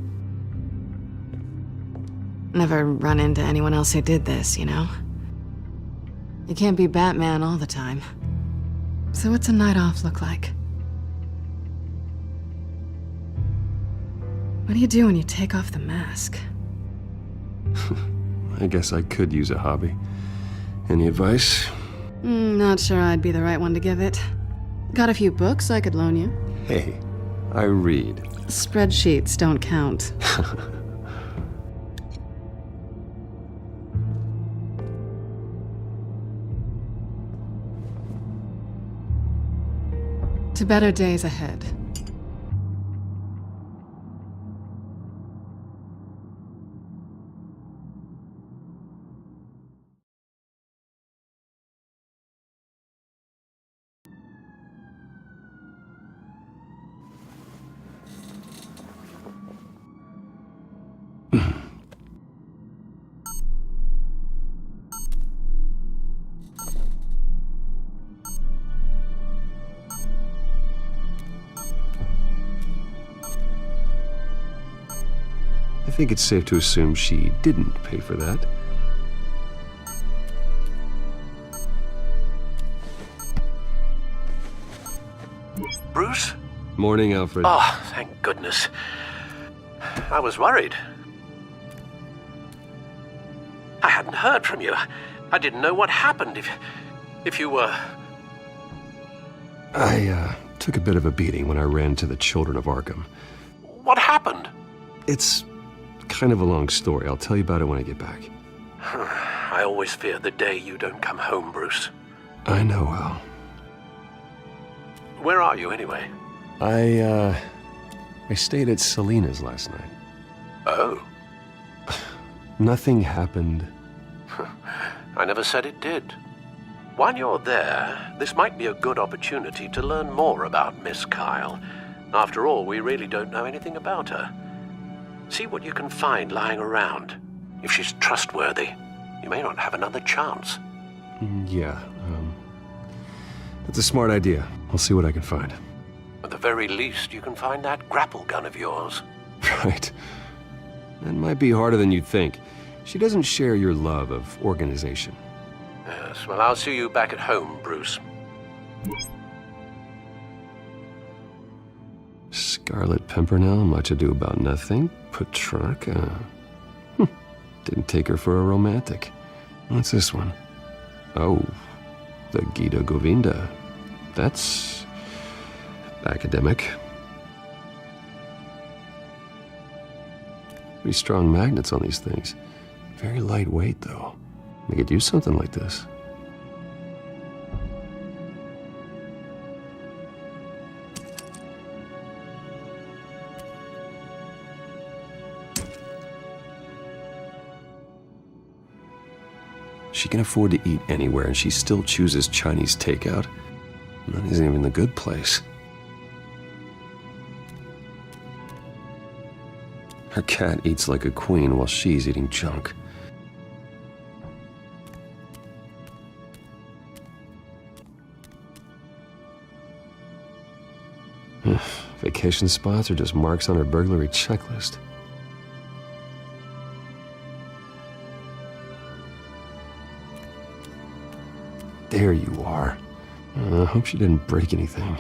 Never run into anyone else who did this, you know? You can't be Batman all the time. So what's a night off look like? What do you do when you take off the mask? I guess I could use a hobby. Any advice? Not sure I'd be the right one to give it. Got a few books I could loan you. Hey, I read. Spreadsheets don't count. To better days ahead. I think it's safe to assume she didn't pay for that. Bruce? Morning, Alfred. Oh, thank goodness. I was worried. I hadn't heard from you. I didn't know what happened if you were... I took a bit of a beating when I ran to the Children of Arkham. What happened? It's kind of a long story. I'll tell you about it when I get back. I always fear the day you don't come home, Bruce. I know, Al. Where are you, anyway? I stayed at Selena's last night. Oh. Nothing happened. I never said it did. While you're there, this might be a good opportunity to learn more about Miss Kyle. After all, we really don't know anything about her. See what you can find lying around. If she's trustworthy, you may not have another chance. Yeah, that's a smart idea. I'll see what I can find. At the very least, you can find that grapple gun of yours. Right. That might be harder than you'd think. She doesn't share your love of organization. Yes, well, I'll see you back at home, Bruce. Scarlet Pimpernel, much ado about nothing. Petrarca. Didn't take her for a romantic. What's this one? Oh, the Gita Govinda. That's... academic. Pretty strong magnets on these things. Very lightweight, though. They could use something like this. She can afford to eat anywhere, and she still chooses Chinese takeout. And that isn't even the good place. Her cat eats like a queen while she's eating junk. Vacation spots are just marks on her burglary checklist. There you are. I hope she didn't break anything.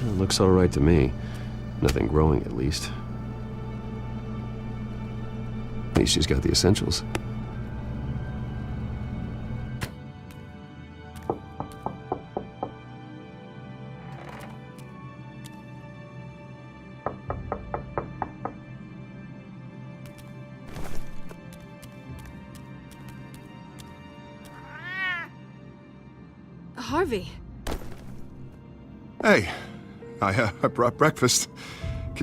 It looks all right to me. Nothing growing, at least. At least she's got the essentials. Harvey. Hey, I brought breakfast.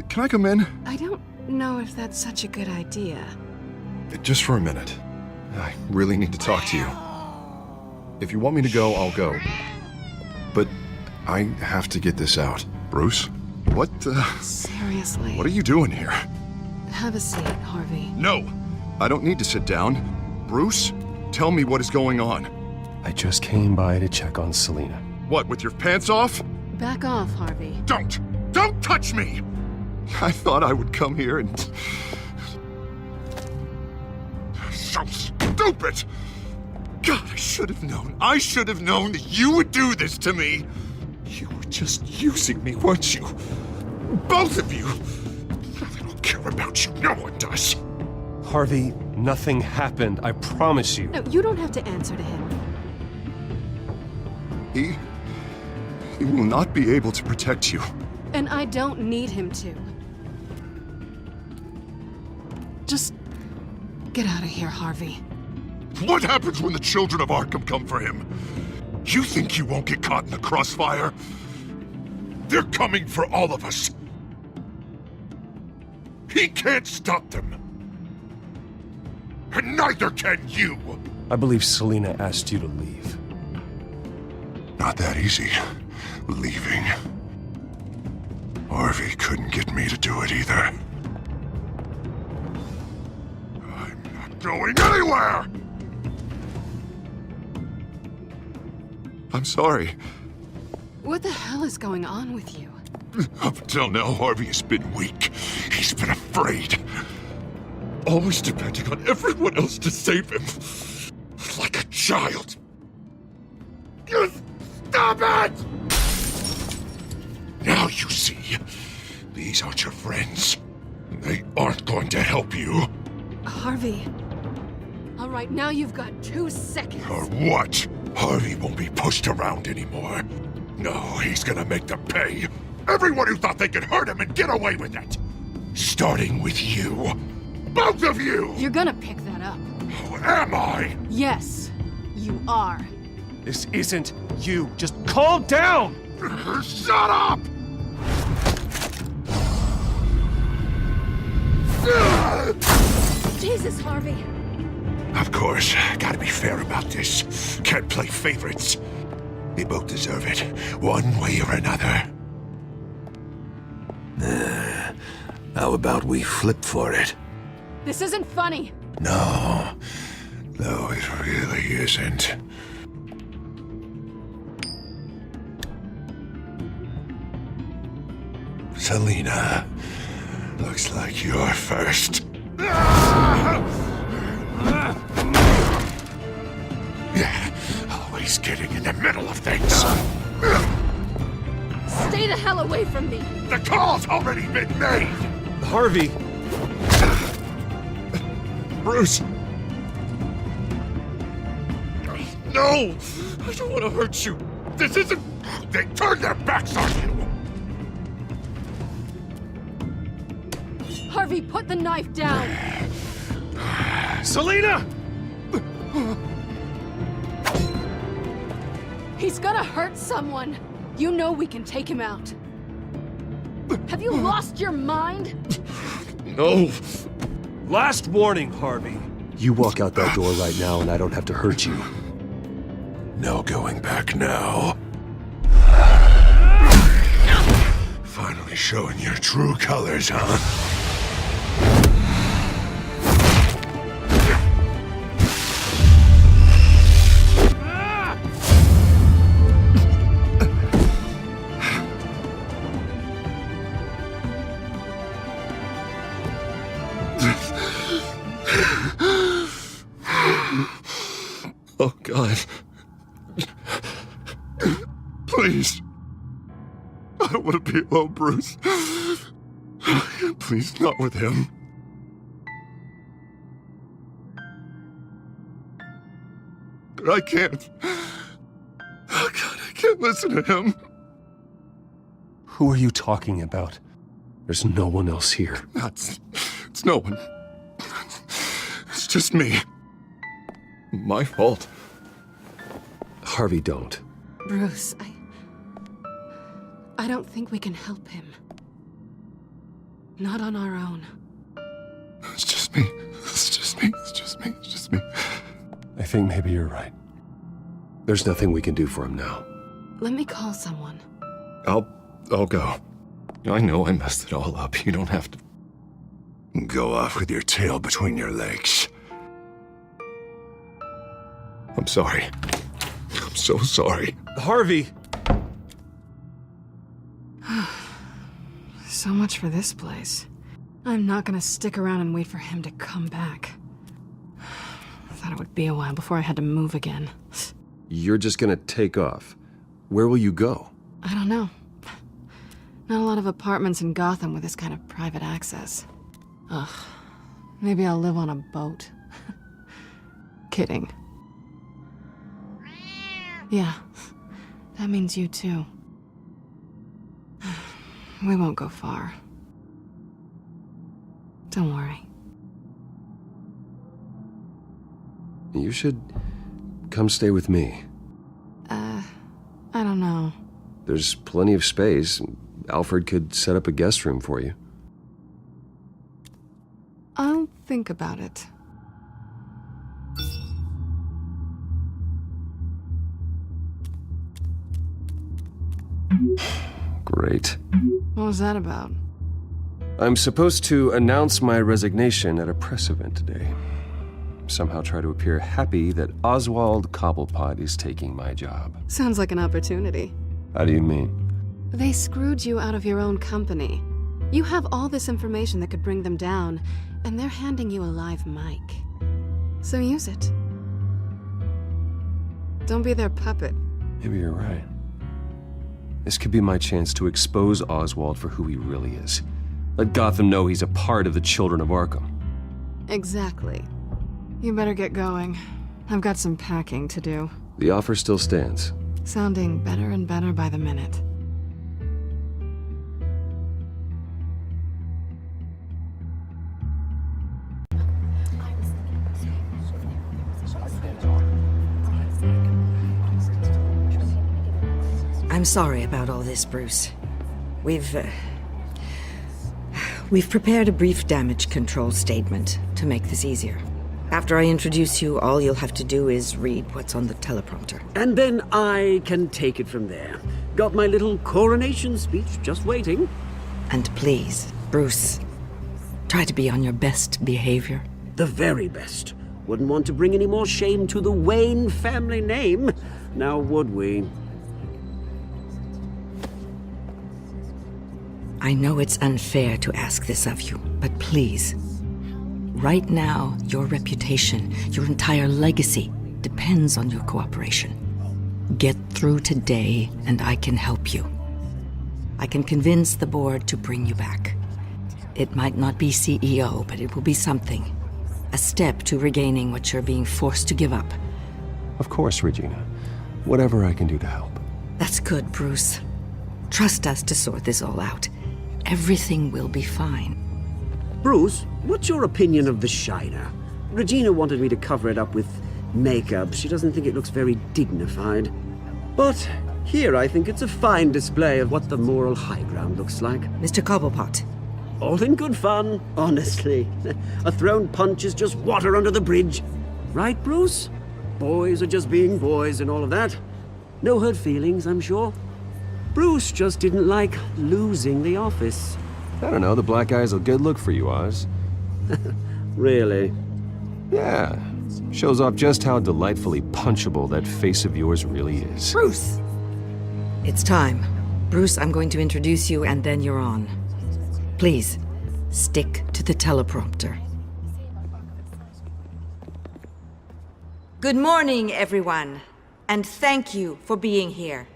Can I come in? I don't know if that's such a good idea. Just for a minute. I really need to talk to you. If you want me to go, I'll go. But I have to get this out. Bruce? What, Seriously. What are you doing here? Have a seat, Harvey. No! I don't need to sit down. Bruce, tell me what is going on. I just came by to check on Selina. What, with your pants off? Back off, Harvey. Don't! Don't touch me! I thought I would come here and... So stupid! God, I should have known. I should have known that you would do this to me. You were just using me, weren't you? Both of you! I don't care about you. No one does. Harvey, nothing happened. I promise you. No, you don't have to answer to him. He will not be able to protect you. And I don't need him to. Just get out of here, Harvey. What happens when the children of Arkham come for him? You think you won't get caught in the crossfire? They're coming for all of us. He can't stop them. And neither can you. I believe Selina asked you to leave. Not that easy. Leaving. Harvey couldn't get me to do it either. I'm not going anywhere! I'm sorry. What the hell is going on with you? Up until now, Harvey has been weak. He's been afraid. Always depending on everyone else to save him. Like a child. You stop it! Now you see. These aren't your friends. They aren't going to help you. Harvey. All right, now you've got 2 seconds. Or what? Harvey won't be pushed around anymore. No, he's gonna make them pay. Everyone who thought they could hurt him and get away with it. Starting with you. Both of you! You're gonna pick that up. Oh, am I? Yes, you are. This isn't you. Just calm down! Shut up! Jesus, Harvey. Of course, gotta be fair about this. Can't play favorites. They both deserve it, one way or another. How about we flip for it? This isn't funny. No, it really isn't. Selina, looks like you're first. Yeah, always getting in the middle of things. Stay the hell away from me. The call's already been made. Harvey. Bruce. No, I don't want to hurt you. This isn't... They turned their backs on you. Harvey, put the knife down. Selina! He's gonna hurt someone. You know we can take him out. Have you lost your mind? No. Last warning, Harvey. You walk out that door right now and I don't have to hurt you. No going back now. Finally showing your true colors, huh? Oh, God. Please. I don't want to be alone, Bruce. Please, not with him. I can't. Oh, God, I can't listen to him. Who are you talking about? There's no one else here. It's no one. It's just me. My fault. Harvey, don't. Bruce, I don't think we can help him. Not on our own. It's just me. It's just me. It's just me. It's just me. I think maybe you're right. There's nothing we can do for him now. Let me call someone. I'll go. I know I messed it all up. You don't have to go off with your tail between your legs. I'm sorry. I'm so sorry. Harvey! So much for this place. I'm not gonna stick around and wait for him to come back. I thought it would be a while before I had to move again. You're just gonna take off. Where will you go? I don't know. Not a lot of apartments in Gotham with this kind of private access. Ugh. Maybe I'll live on a boat. Kidding. Yeah. That means you too. We won't go far. Don't worry. You should come stay with me. I don't know. There's plenty of space. Alfred could set up a guest room for you. I'll think about it. Great. What was that about? I'm supposed to announce my resignation at a press event today. Somehow try to appear happy that Oswald Cobblepot is taking my job. Sounds like an opportunity. How do you mean? They screwed you out of your own company. You have all this information that could bring them down, and they're handing you a live mic. So use it. Don't be their puppet. Maybe you're right. This could be my chance to expose Oswald for who he really is. Let Gotham know he's a part of the Children of Arkham. Exactly. You better get going. I've got some packing to do. The offer still stands. Sounding better and better by the minute. I'm sorry about all this, Bruce. We've prepared a brief damage control statement to make this easier. After I introduce you, all you'll have to do is read what's on the teleprompter. And then I can take it from there. Got my little coronation speech just waiting. And please, Bruce, try to be on your best behavior. The very best. Wouldn't want to bring any more shame to the Wayne family name, now would we? I know it's unfair to ask this of you, but please, right now, your reputation, your entire legacy, depends on your cooperation. Get through today, and I can help you. I can convince the board to bring you back. It might not be CEO, but it will be something. A step to regaining what you're being forced to give up. Of course, Regina. Whatever I can do to help. That's good, Bruce. Trust us to sort this all out. Everything will be fine. Bruce, what's your opinion of the Shiner? Regina wanted me to cover it up with makeup. She doesn't think it looks very dignified. But here I think it's a fine display of what the moral high ground looks like. Mr. Cobblepot. All in good fun, honestly. A thrown punch is just water under the bridge. Right, Bruce? Boys are just being boys and all of that. No hurt feelings, I'm sure. Bruce just didn't like losing the office. I don't know, the black eye's a good look for you, Oz. Really? Yeah. Shows off just how delightfully punchable that face of yours really is. Bruce! It's time. Bruce, I'm going to introduce you and then you're on. Please, stick to the teleprompter. Good morning, everyone. And thank you for being here.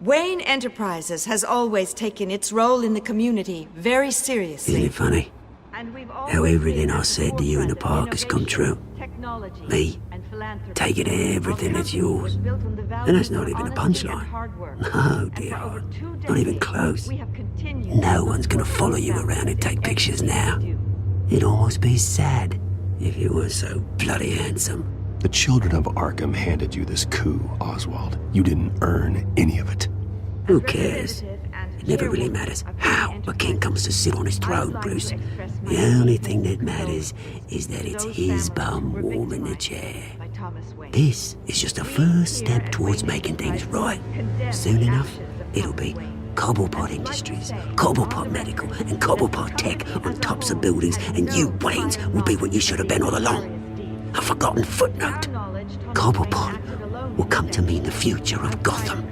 Wayne Enterprises has always taken its role in the community very seriously. Isn't it funny? How everything I said to you in the park has come true. Me, taking everything that's yours. And that's not even a punchline. No, dear heart. Not even close. No one's gonna follow you around and take pictures now. It'd almost be sad if you were so bloody handsome. The children of Arkham handed you this coup, Oswald. You didn't earn any of it. Who cares? It never really matters how a king comes to sit on his throne, Bruce. The only thing that matters is that it's his bum warming the chair. This is just a first step towards making things right. Soon enough, it'll be Cobblepot Industries, Cobblepot Medical, and Cobblepot Tech on tops of buildings, and you, Waynes, will be what you should have been all along. A forgotten footnote. Cobblepot will come to mean the future of Gotham.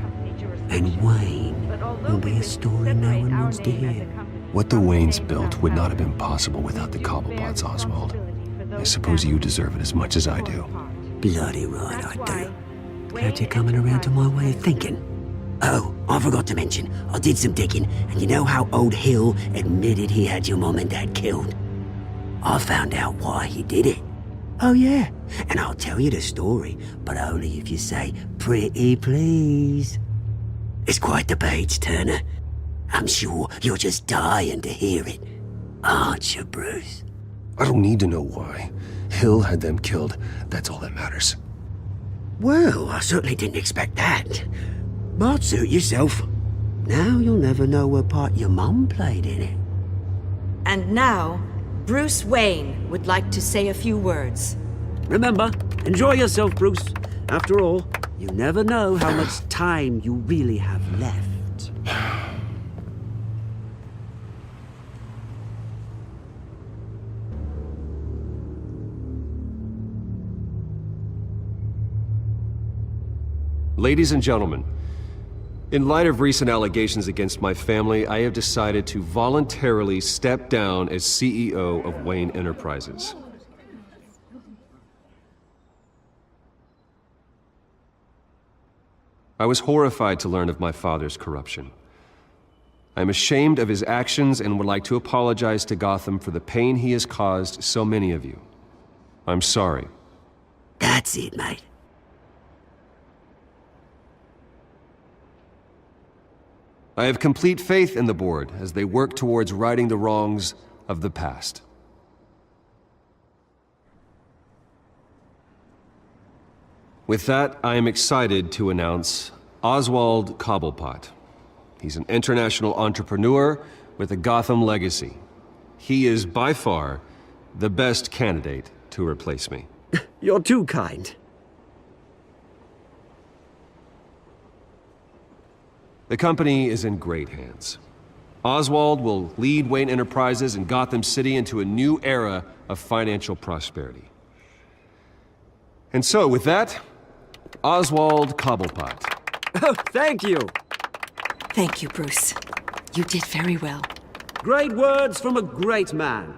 And Wayne will be a story no one wants to hear. What the Waynes built would not have been possible without the Cobblepots, Oswald. I suppose you deserve it as much as I do. Bloody right I do. Glad you're coming around to my way of thinking. Oh, I forgot to mention, I did some digging, and you know how old Hill admitted he had your mom and dad killed? I found out why he did it. Oh yeah, and I'll tell you the story, but only if you say, pretty please. It's quite the page turner. I'm sure you're just dying to hear it, aren't you, Bruce? I don't need to know why. Hill had them killed. That's all that matters. Well, I certainly didn't expect that. But suit yourself. Now you'll never know what part your mum played in it. And now, Bruce Wayne would like to say a few words. Remember, enjoy yourself, Bruce. After all, you never know how much time you really have left. Ladies and gentlemen, in light of recent allegations against my family, I have decided to voluntarily step down as CEO of Wayne Enterprises. I was horrified to learn of my father's corruption. I am ashamed of his actions and would like to apologize to Gotham for the pain he has caused so many of you. I'm sorry. That's it, mate. I have complete faith in the board as they work towards righting the wrongs of the past. With that, I am excited to announce Oswald Cobblepot. He's an international entrepreneur with a Gotham legacy. He is by far the best candidate to replace me. You're too kind. The company is in great hands. Oswald will lead Wayne Enterprises and Gotham City into a new era of financial prosperity. And so, with that, Oswald Cobblepot. Oh, thank you. Thank you, Bruce. You did very well. Great words from a great man.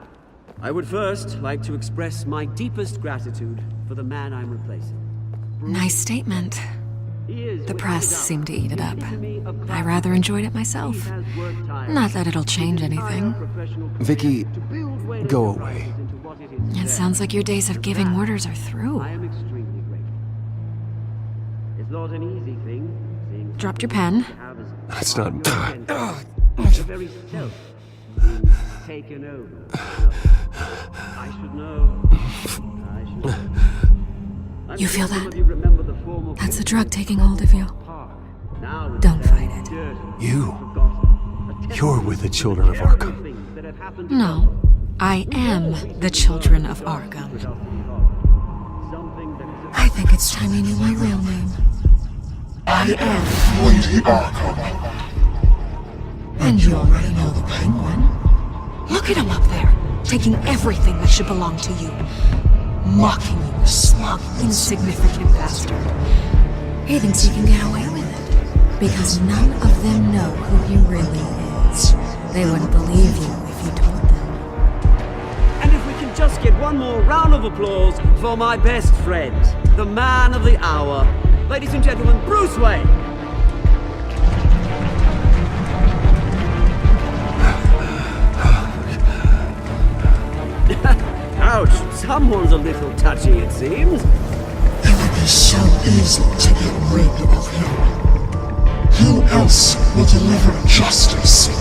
I would first like to express my deepest gratitude for the man I'm replacing. Nice statement. The press seemed to eat it up. I rather enjoyed it myself. Not that it'll change anything. Vicky, go away. It sounds like your days of giving orders are through. I am extremely grateful. It's not an easy thing. Dropped your pen. That's not... The very self being taken over. I should know. You feel that? That's the drug taking hold of you. Don't fight it. You're with the children of Arkham. No, I am the children of Arkham. I think it's time you knew my real name. I am Lady Arkham. And you already know the Penguin. Look at him up there, taking everything that should belong to you. Mocking you, smug, insignificant bastard. He thinks he can get away with it, because none of them know who he really is. They wouldn't believe you if you told them. And if we can just get one more round of applause for my best friend. the man of the hour. Ladies and gentlemen, Bruce Wayne! Ouch, someone's a little touchy, it seems. It would be so easy to get rid of him. Who else will deliver justice?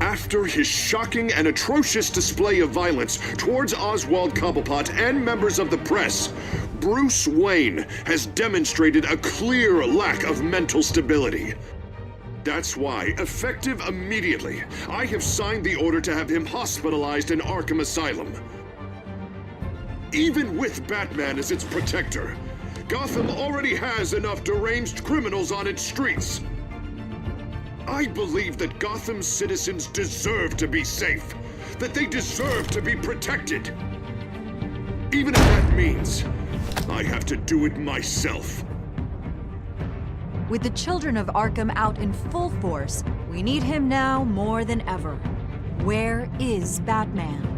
After his shocking and atrocious display of violence towards Oswald Cobblepot and members of the press, Bruce Wayne has demonstrated a clear lack of mental stability. That's why, effective immediately, I have signed the order to have him hospitalized in Arkham Asylum. Even with Batman as its protector, Gotham already has enough deranged criminals on its streets. I believe that Gotham's citizens deserve to be safe, that they deserve to be protected. Even if that means I have to do it myself. With the children of Arkham out in full force, we need him now more than ever. Where is Batman?